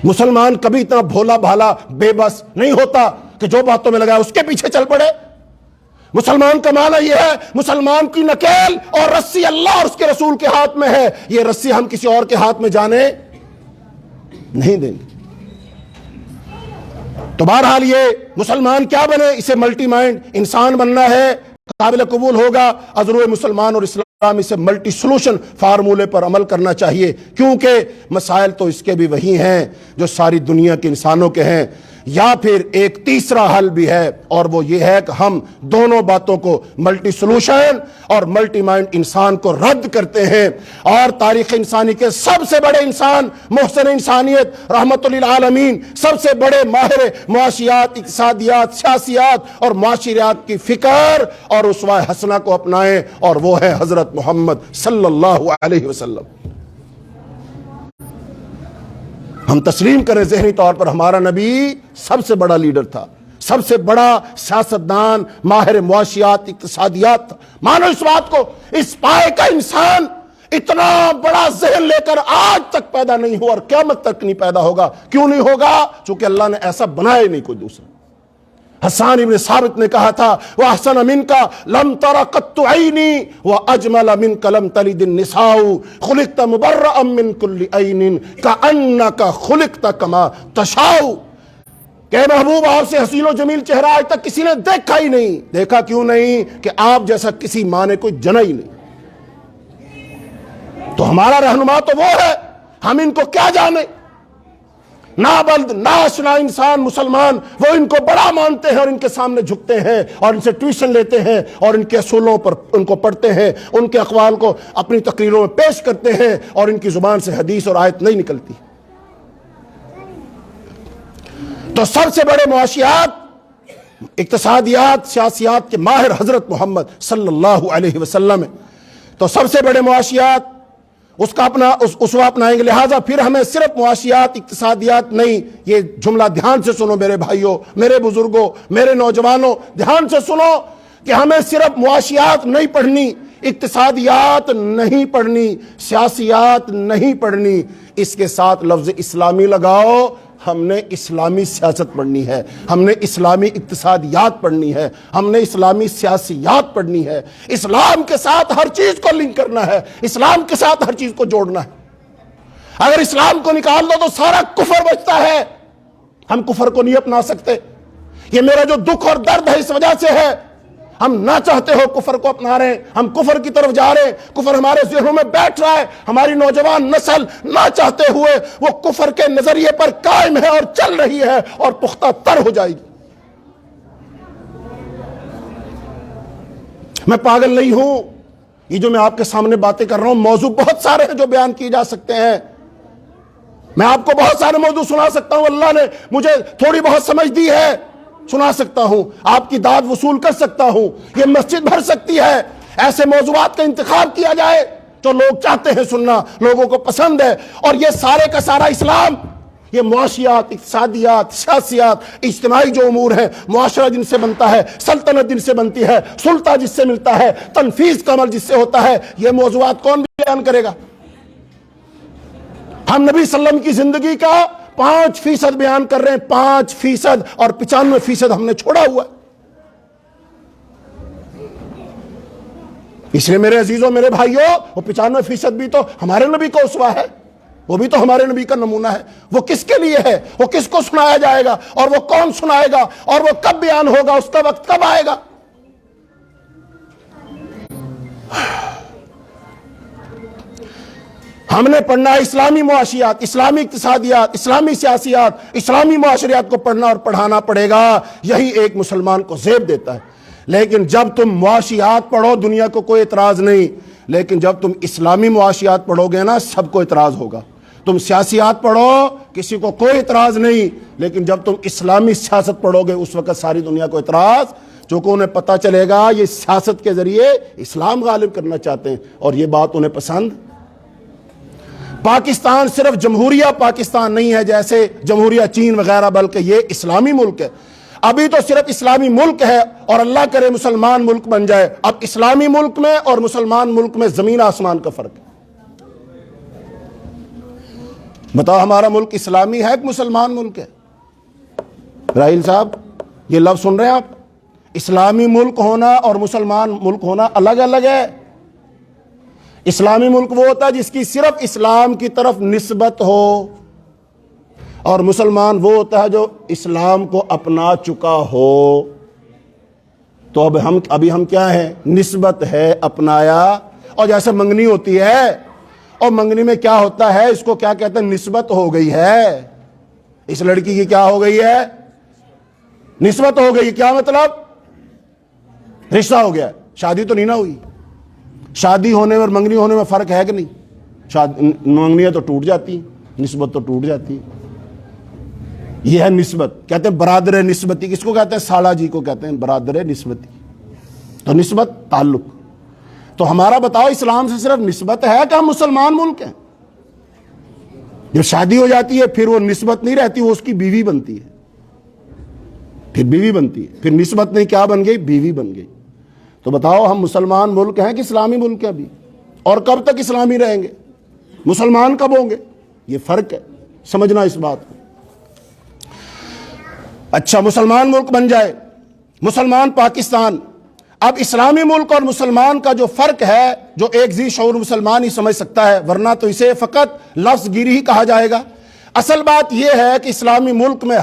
مسلمان کبھی اتنا بھولا بھالا بے بس نہیں ہوتا کہ جو باتوں میں لگا اس کے پیچھے چل پڑے. مسلمان کا معنی یہ ہے, مسلمان کی نکیل اور رسی اللہ اور اس کے رسول کے ہاتھ میں ہے. یہ رسی ہم کسی اور کے ہاتھ میں جانے نہیں دیں گے. تو بہرحال یہ مسلمان کیا بنے, اسے ملٹی مائنڈ انسان بننا ہے, قابل قبول ہوگا. عذر مسلمان اور اسلام اسے ملٹی سلوشن فارمولے پر عمل کرنا چاہیے, کیونکہ مسائل تو اس کے بھی وہی ہیں جو ساری دنیا کے انسانوں کے ہیں. یا پھر ایک تیسرا حل بھی ہے, اور وہ یہ ہے کہ ہم دونوں باتوں کو, ملٹی سلوشن اور ملٹی مائنڈ انسان کو رد کرتے ہیں. اور تاریخ انسانی کے سب سے بڑے انسان, محسن انسانیت, رحمت للعالمین, سب سے بڑے ماہر معاشیات, اقتصادیات, سیاسیات اور معاشرات کی فکر اور اسوہ حسنہ کو اپنائیں, اور وہ ہے حضرت محمد صلی اللہ علیہ وسلم. ہم تسلیم کریں ذہنی طور پر ہمارا نبی سب سے بڑا لیڈر تھا, سب سے بڑا سیاستدان, ماہر معاشیات, اقتصادیات تھا. مانو اس بات کو, اس پائے کا انسان اتنا بڑا ذہن لے کر آج تک پیدا نہیں ہوا اور قیامت تک نہیں پیدا ہوگا. کیوں نہیں ہوگا؟ چونکہ اللہ نے ایسا بنایا نہیں کوئی دوسرا. حسان ابن ثابت نے کہا تھا, وَأَحْسَنَ مِنْكَ لَمْ تَرَ قَطُّ عَيْنِي وَأَجْمَلَ مِنْكَ لَمْ تَلِدِ النِّسَاءُ خُلِقْتَ مُبَرَّأً مِنْ كُلِّ عَيْنٍ كَأَنَّكَ خُلِقْتَ كَمَا تَشَاءُ. کہ محبوب آپ سے حسین و جمیل چہرہ آج تک کسی نے دیکھا ہی نہیں. دیکھا کیوں نہیں؟ کہ آپ جیسا کسی ماں نے کوئی جنا ہی نہیں. تو ہمارا رہنما تو وہ ہے, ہم ان کو کیا جانے. نابلد ناشنا انسان مسلمان وہ ان کو بڑا مانتے ہیں اور ان کے سامنے جھکتے ہیں اور ان سے ٹیوشن لیتے ہیں اور ان کے اصولوں پر ان کو پڑھتے ہیں, ان کے اقوال کو اپنی تقریروں میں پیش کرتے ہیں, اور ان کی زبان سے حدیث اور آیت نہیں نکلتی. تو سب سے بڑے معاشیات, اقتصادیات, سیاسیات کے ماہر حضرت محمد صلی اللہ علیہ وسلم ہے. تو سب سے بڑے معاشیات اس کا اپنا اسوہ اپنائیں گے. لہٰذا پھر ہمیں صرف معاشیات, اقتصادیات نہیں, یہ جملہ دھیان سے سنو میرے بھائیوں, میرے بزرگوں, میرے نوجوانوں, دھیان سے سنو کہ ہمیں صرف معاشیات نہیں پڑھنی, اقتصادیات نہیں پڑھنی, سیاسیات نہیں پڑھنی, اس کے ساتھ لفظ اسلامی لگاؤ. ہم نے اسلامی سیاست پڑھنی ہے, ہم نے اسلامی اقتصادیات پڑھنی ہے, ہم نے اسلامی سیاسیات پڑھنی ہے. اسلام کے ساتھ ہر چیز کو لنک کرنا ہے, اسلام کے ساتھ ہر چیز کو جوڑنا ہے. اگر اسلام کو نکال دو تو سارا کفر بچتا ہے. ہم کفر کو نہیں اپنا سکتے. یہ میرا جو دکھ اور درد ہے اس وجہ سے ہے, ہم نہ چاہتے ہو کفر کو اپنا رہے ہیں, ہم کفر کی طرف جا رہے ہیں, کفر ہمارے ذہنوں میں بیٹھ رہا ہے. ہماری نوجوان نسل نہ چاہتے ہوئے وہ کفر کے نظریے پر قائم ہے اور چل رہی ہے اور پختہ تر ہو جائے گی. میں پاگل نہیں ہوں. یہ جو میں آپ کے سامنے باتیں کر رہا ہوں, موضوع بہت سارے ہیں جو بیان کیے جا سکتے ہیں. میں آپ کو بہت سارے موضوع سنا سکتا ہوں, اللہ نے مجھے تھوڑی بہت سمجھ دی ہے, سنا سکتا ہوں, آپ کی داد وصول کر سکتا ہوں, یہ مسجد بھر سکتی ہے. ایسے موضوعات کا انتخاب کیا جائے جو لوگ چاہتے ہیں سننا, لوگوں کو پسند ہے. اور یہ سارے کا سارا اسلام, یہ معاشیات, اقتصادیات, سیاسیات, اجتماعی جو امور ہیں, معاشرہ جن سے بنتا ہے, سلطنت جن سے بنتی ہے, سلطہ جس سے ملتا ہے, تنفیذ کا عمل جس سے ہوتا ہے, یہ موضوعات کون بیان کرے گا؟ ہم نبی صلی اللہ علیہ وسلم کی زندگی کا 5% بیان کر رہے ہیں، 5%، اور 95% ہم نے چھوڑا ہوا ہے۔ اس لیے میرے عزیزوں، میرے بھائیوں، وہ 95% بھی تو ہمارے نبی کا اسوہ ہے، وہ بھی تو ہمارے نبی کا نمونہ ہے۔ وہ کس کے لیے ہے؟ وہ کس کو سنایا جائے گا، اور وہ کون سنائے گا، اور وہ کب بیان ہوگا، اس کا وقت کب آئے گا؟ ہم نے پڑھنا ہے اسلامی معاشیات، اسلامی اقتصادیات، اسلامی سیاسیات، اسلامی معاشریات کو پڑھنا اور پڑھانا پڑے گا۔ یہی ایک مسلمان کو زیب دیتا ہے۔ لیکن جب تم معاشیات پڑھو، دنیا کو کوئی اعتراض نہیں، لیکن جب تم اسلامی معاشیات پڑھو گے نا، سب کو اعتراض ہوگا۔ تم سیاسیات پڑھو، کسی کو کوئی اعتراض نہیں، لیکن جب تم اسلامی سیاست پڑھو گے، اس وقت ساری دنیا کو اعتراض، چونکہ انہیں پتہ چلے گا یہ سیاست کے ذریعے اسلام غالب کرنا چاہتے ہیں، اور یہ بات انہیں پسند۔ پاکستان صرف جمہوریہ پاکستان نہیں ہے جیسے جمہوریہ چین وغیرہ، بلکہ یہ اسلامی ملک ہے۔ ابھی تو صرف اسلامی ملک ہے، اور اللہ کرے مسلمان ملک بن جائے۔ اب اسلامی ملک میں اور مسلمان ملک میں زمین آسمان کا فرق ہے۔ بتاؤ، ہمارا ملک اسلامی ہے کہ مسلمان ملک ہے؟ راہیل صاحب، یہ لفظ سن رہے ہیں آپ؟ اسلامی ملک ہونا اور مسلمان ملک ہونا الگ الگ ہے۔ اسلامی ملک وہ ہوتا ہے جس کی صرف اسلام کی طرف نسبت ہو، اور مسلمان وہ ہوتا ہے جو اسلام کو اپنا چکا ہو۔ تو ابھی ہم کیا ہیں؟ نسبت ہے، اپنایا۔ اور جیسے منگنی ہوتی ہے، اور منگنی میں کیا ہوتا ہے؟ اس کو کیا کہتے ہیں؟ نسبت ہو گئی ہے۔ اس لڑکی کی کیا ہو گئی ہے؟ نسبت ہو گئی۔ کیا مطلب؟ رشتہ ہو گیا، شادی تو نہیں نہ ہوئی۔ شادی ہونے اور منگنی ہونے میں فرق ہے کہ نہیں؟ منگنیاں تو ٹوٹ جاتی ہیں، نسبت تو ٹوٹ جاتی ہے۔ یہ ہے نسبت، کہتے ہیں برادر نسبتی۔ کس کو کہتے ہیں؟ سالہ جی کو کہتے ہیں برادر نسبتی۔ تو نسبت، تعلق۔ تو ہمارا بتاؤ، اسلام سے صرف نسبت ہے کہ ہم مسلمان ملک ہیں؟ جب شادی ہو جاتی ہے پھر وہ نسبت نہیں رہتی، وہ اس کی بیوی بنتی ہے، پھر بیوی بنتی ہے، پھر نسبت نہیں، کیا بن گئی؟ بیوی بن گئی۔ تو بتاؤ، ہم مسلمان ملک ہیں کہ اسلامی ملک ہیں ابھی؟ اور کب تک اسلامی رہیں گے؟ مسلمان کب ہوں گے؟ یہ فرق ہے، سمجھنا اس بات کو۔ اچھا، مسلمان ملک بن جائے، مسلمان پاکستان۔ اب اسلامی ملک اور مسلمان کا جو فرق ہے، جو ایک ذی شعور مسلمان ہی سمجھ سکتا ہے، ورنہ تو اسے فقط لفظ گیری ہی کہا جائے گا۔ اصل بات یہ ہے کہ اسلامی ملک میں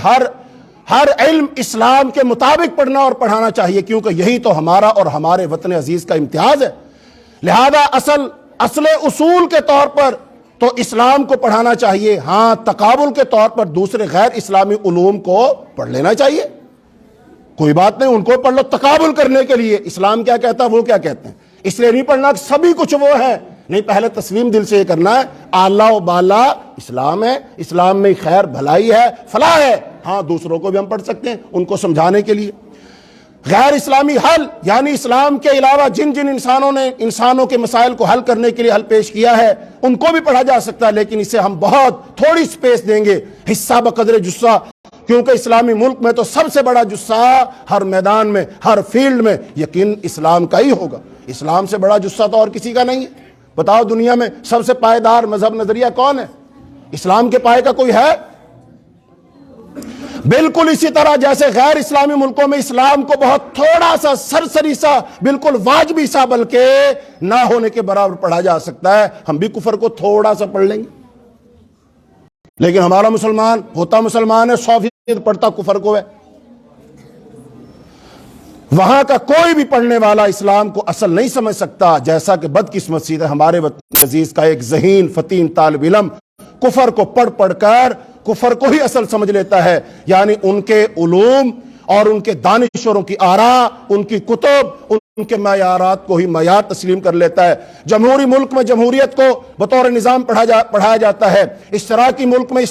ہر علم اسلام کے مطابق پڑھنا اور پڑھانا چاہیے، کیونکہ یہی تو ہمارا اور ہمارے وطن عزیز کا امتیاز ہے۔ لہذا اصل اصول کے طور پر تو اسلام کو پڑھانا چاہیے، ہاں تقابل کے طور پر دوسرے غیر اسلامی علوم کو پڑھ لینا چاہیے، کوئی بات نہیں، ان کو پڑھ لو تقابل کرنے کے لیے۔ اسلام کیا کہتا ہے، وہ کیا کہتے ہیں، اس لیے نہیں پڑھنا کہ سبھی کچھ وہ ہے، نہیں، پہلے تسلیم دل سے یہ کرنا ہے، اعلیٰ و بالا اسلام ہے، اسلام میں خیر بھلائی ہے، فلاح ہے۔ ہاں دوسروں کو بھی ہم پڑھ سکتے ہیں ان کو سمجھانے کے لیے۔ غیر اسلامی حل، یعنی اسلام کے علاوہ جن انسانوں نے انسانوں کے مسائل کو حل کرنے کے لیے حل پیش کیا ہے، ان کو بھی پڑھا جا سکتا ہے، لیکن اسے ہم بہت تھوڑی سپیس دیں گے، حصہ بقدر جسہ، کیونکہ اسلامی ملک میں تو سب سے بڑا جسہ ہر میدان میں، ہر فیلڈ میں یقین اسلام کا ہی ہوگا۔ اسلام سے بڑا جسہ تو اور کسی کا نہیں ہے۔ بتاؤ، دنیا میں سب سے پائیدار مذہب نظریہ کون ہے؟ اسلام کے پائے کا کوئی ہے؟ بالکل اسی طرح جیسے غیر اسلامی ملکوں میں اسلام کو بہت تھوڑا سا، سرسری سا، بالکل واجبی سا، بلکہ نہ ہونے کے برابر پڑھا جا سکتا ہے، ہم بھی کفر کو تھوڑا سا پڑھ لیں گے۔ لیکن ہمارا مسلمان ہوتا مسلمان ہے، 100% پڑھتا کفر کو ہے۔ وہاں کا کوئی بھی پڑھنے والا اسلام کو اصل نہیں سمجھ سکتا، جیسا کہ بدقسمت سے ہمارے وطن عزیز کا ایک ذہین فتین طالب علم کفر کو پڑھ کر کفر کو ہی اصل سمجھ لیتا ہے، یعنی ان کے علوم اور ان کے دانشوروں کی آراء، ان کی کتب، ان کے معیارات کو ہی معیار تسلیم کر لیتا ہے۔ جمہوری ملک میں جمہوریت کو بطور نظام پڑھایا جاتا ہے، اشتراکی ملک میں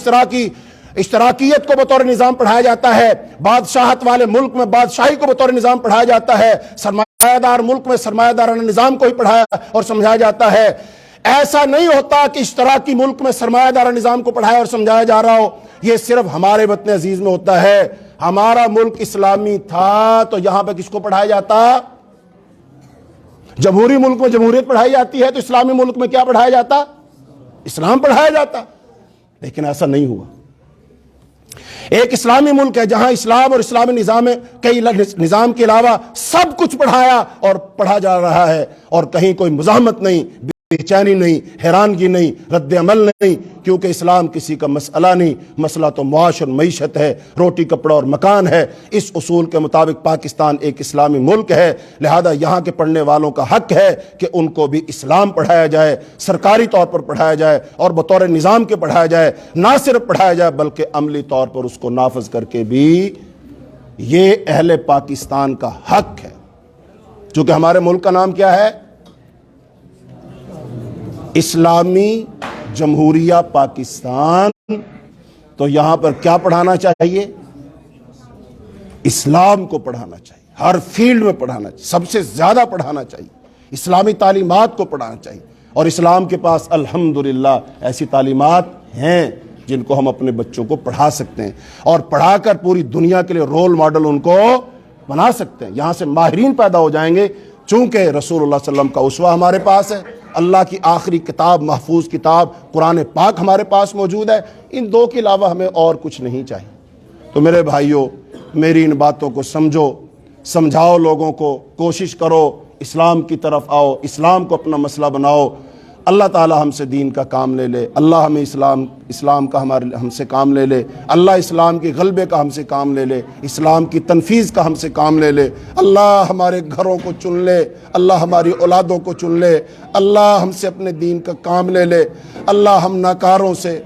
اشتراکیت کو بطور نظام پڑھایا جاتا ہے، بادشاہت والے ملک میں بادشاہی کو بطور نظام پڑھایا جاتا ہے، سرمایہ دار ملک میں سرمایہ دارانہ نظام کو ہی پڑھایا اور سمجھایا جاتا ہے۔ ایسا نہیں ہوتا کہ اشتراکی ملک میں سرمایہ دارانہ نظام کو پڑھایا اور سمجھایا جا رہا ہو، یہ صرف ہمارے وطن عزیز میں ہوتا ہے۔ ہمارا ملک اسلامی تھا تو یہاں پہ کس کو پڑھایا جاتا؟ جمہوری ملک میں جمہوریت پڑھائی جاتی ہے، تو اسلامی ملک میں کیا پڑھایا جاتا؟ اسلام پڑھایا جاتا۔ لیکن ایسا نہیں ہوا۔ ایک اسلامی ملک ہے جہاں اسلام اور اسلامی نظام کے علاوہ سب کچھ پڑھایا اور پڑھا جا رہا ہے، اور کہیں کوئی مزاحمت نہیں، بے چینی نہیں، حیرانگی نہیں، رد عمل نہیں، کیونکہ اسلام کسی کا مسئلہ نہیں، مسئلہ تو معاش اور معیشت ہے، روٹی کپڑا اور مکان ہے۔ اس اصول کے مطابق پاکستان ایک اسلامی ملک ہے، لہذا یہاں کے پڑھنے والوں کا حق ہے کہ ان کو بھی اسلام پڑھایا جائے، سرکاری طور پر پڑھایا جائے اور بطور نظام کے پڑھایا جائے، نہ صرف پڑھایا جائے بلکہ عملی طور پر اس کو نافذ کر کے بھی۔ یہ اہل پاکستان کا حق ہے۔ چونکہ ہمارے ملک کا نام کیا ہے؟ اسلامی جمہوریہ پاکستان، تو یہاں پر کیا پڑھانا چاہیے؟ اسلام کو پڑھانا چاہیے، ہر فیلڈ میں پڑھانا چاہیے، سب سے زیادہ پڑھانا چاہیے، اسلامی تعلیمات کو پڑھانا چاہیے۔ اور اسلام کے پاس الحمدللہ ایسی تعلیمات ہیں جن کو ہم اپنے بچوں کو پڑھا سکتے ہیں، اور پڑھا کر پوری دنیا کے لیے رول ماڈل ان کو بنا سکتے ہیں۔ یہاں سے ماہرین پیدا ہو جائیں گے، چونکہ رسول اللہ صلی اللہ علیہ وسلم کا اسوہ ہمارے پاس ہے، اللہ کی آخری کتاب، محفوظ کتاب قرآن پاک ہمارے پاس موجود ہے۔ ان دو کے علاوہ ہمیں اور کچھ نہیں چاہیے۔ تو میرے بھائیوں، میری ان باتوں کو سمجھو، سمجھاؤ لوگوں کو، کوشش کرو اسلام کی طرف آؤ، اسلام کو اپنا مسئلہ بناؤ۔ اللہ تعالی ہم سے دین کا کام لے لے، اللہ ہمیں اسلام کا ہم سے کام لے لے، اللہ اسلام کے غلبے کا ہم سے کام لے لے، اسلام کی تنفیذ کا ہم سے کام لے لے، اللہ ہمارے گھروں کو چن لے، اللہ ہماری اولادوں کو چن لے، اللہ ہم سے اپنے دین کا کام لے لے، اللہ ہم ناکاروں سے،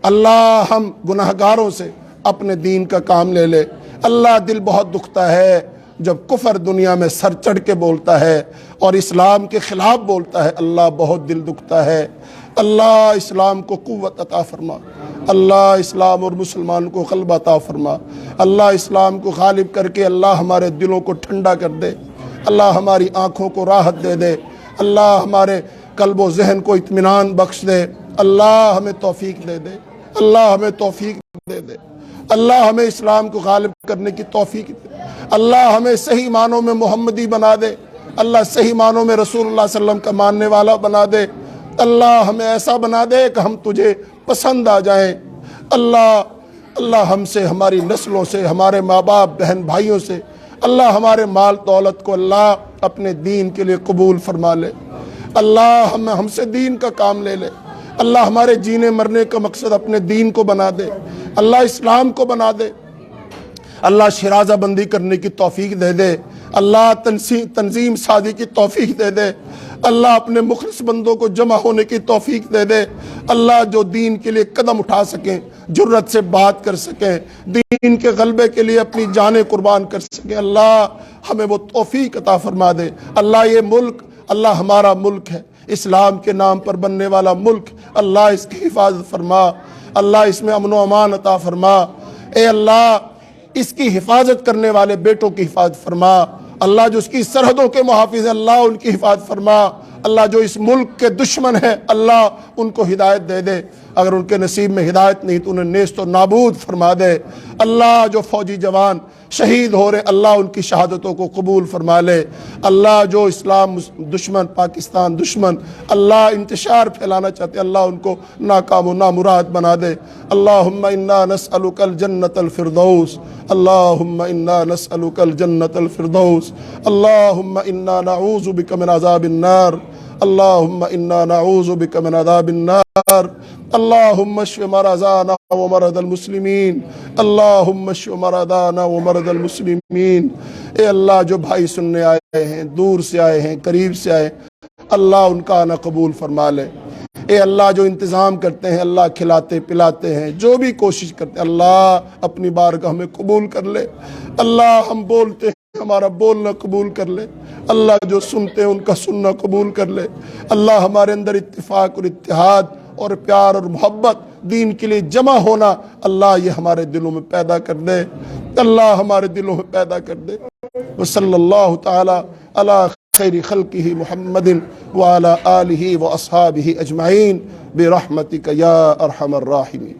اللہ ہم گناہگاروں سے اپنے دین کا کام لے لے۔ اللہ دل بہت دکھتا ہے جب کفر دنیا میں سر چڑھ کے بولتا ہے اور اسلام کے خلاف بولتا ہے، اللہ بہت دل دکھتا ہے۔ اللہ اسلام کو قوت عطا فرما، اللہ اسلام اور مسلمان کو غلبہ عطا فرما، اللہ اسلام کو غالب کر کے اللہ ہمارے دلوں کو ٹھنڈا کر دے، اللہ ہماری آنکھوں کو راحت دے دے، اللہ ہمارے قلب و ذہن کو اطمینان بخش دے، اللہ ہمیں توفیق دے دے، اللہ ہمیں توفیق دے دے، اللہ ہمیں اسلام کو غالب کرنے کی توفیق دے، اللہ ہمیں صحیح معنوں میں محمدی بنا دے، اللہ صحیح معنوں میں رسول اللہ صلی اللہ علیہ وسلم کا ماننے والا بنا دے، اللہ ہمیں ایسا بنا دے کہ ہم تجھے پسند آ جائیں۔ اللہ ہم سے، ہماری نسلوں سے، ہمارے ماں باپ بہن بھائیوں سے، اللہ ہمارے مال دولت کو اللہ اپنے دین کے لیے قبول فرما لے، اللہ ہم سے دین کا کام لے لے، اللہ ہمارے جینے مرنے کا مقصد اپنے دین کو بنا دے، اللہ اسلام کو بنا دے، اللہ شرازہ بندی کرنے کی توفیق دے دے، اللہ تنظیم سازی کی توفیق دے دے، اللہ اپنے مخلص بندوں کو جمع ہونے کی توفیق دے دے، اللہ جو دین کے لیے قدم اٹھا سکیں، جرت سے بات کر سکیں، دین کے غلبے کے لیے اپنی جانیں قربان کر سکیں، اللہ ہمیں وہ توفیق عطا فرما دے۔ اللہ یہ ملک، اللہ ہمارا ملک ہے، اسلام کے نام پر بننے والا ملک، اللہ اس کی حفاظت فرما، اللہ اس میں امن و امان عطا فرما، اے اللہ اس کی حفاظت کرنے والے بیٹوں کی حفاظت فرما، اللہ جو اس کی سرحدوں کے محافظ ہیں اللہ ان کی حفاظت فرما، اللہ جو اس ملک کے دشمن ہیں اللہ ان کو ہدایت دے دے، اگر ان کے نصیب میں ہدایت نہیں تو انہیں نیست و نابود فرما دے، اللہ جو فوجی جوان شہید ہو رہے اللہ ان کی شہادتوں کو قبول فرما لے، اللہ جو اسلام دشمن، پاکستان دشمن اللہ انتشار پھیلانا چاہتے اللہ ان کو ناکام و نامراد بنا دے۔ اللہم انا نسألک الجنت الفردوس، اللہم انا نسألک الجنت الفردوس، اللہم انا نعوذ بک من عذاب النار، اللہم انا نعوذ بک من عذاب النار، اللہم اشف مرضانا ومرض المسلمین، اللہم اشف مرضانا ومرض المسلمین۔ اے اللہ جو بھائی سننے آئے ہیں، دور سے آئے ہیں، قریب سے آئے ہیں، اللہ ان کا آنا قبول فرما لے۔ اے اللہ جو انتظام کرتے ہیں، اللہ کھلاتے پلاتے ہیں، جو بھی کوشش کرتے ہیں اللہ اپنی بارگاہ میں قبول کر لے۔ اللہ ہم بولتے ہیں، ہمارا بولنا قبول کر لے، اللہ جو سنتے ہیں ان کا سننا قبول کر لے۔ اللہ ہمارے اندر اتفاق اور اتحاد اور پیار اور محبت دین کے لیے جمع ہونا اللہ یہ ہمارے دلوں میں پیدا کر دے، اللہ ہمارے دلوں میں پیدا کر دے۔ وصلی اللہ تعالی علی خیر خلقہ محمد وعلی آلہ واصحابہ اجمعین برحمتک یا ارحم الراحمین۔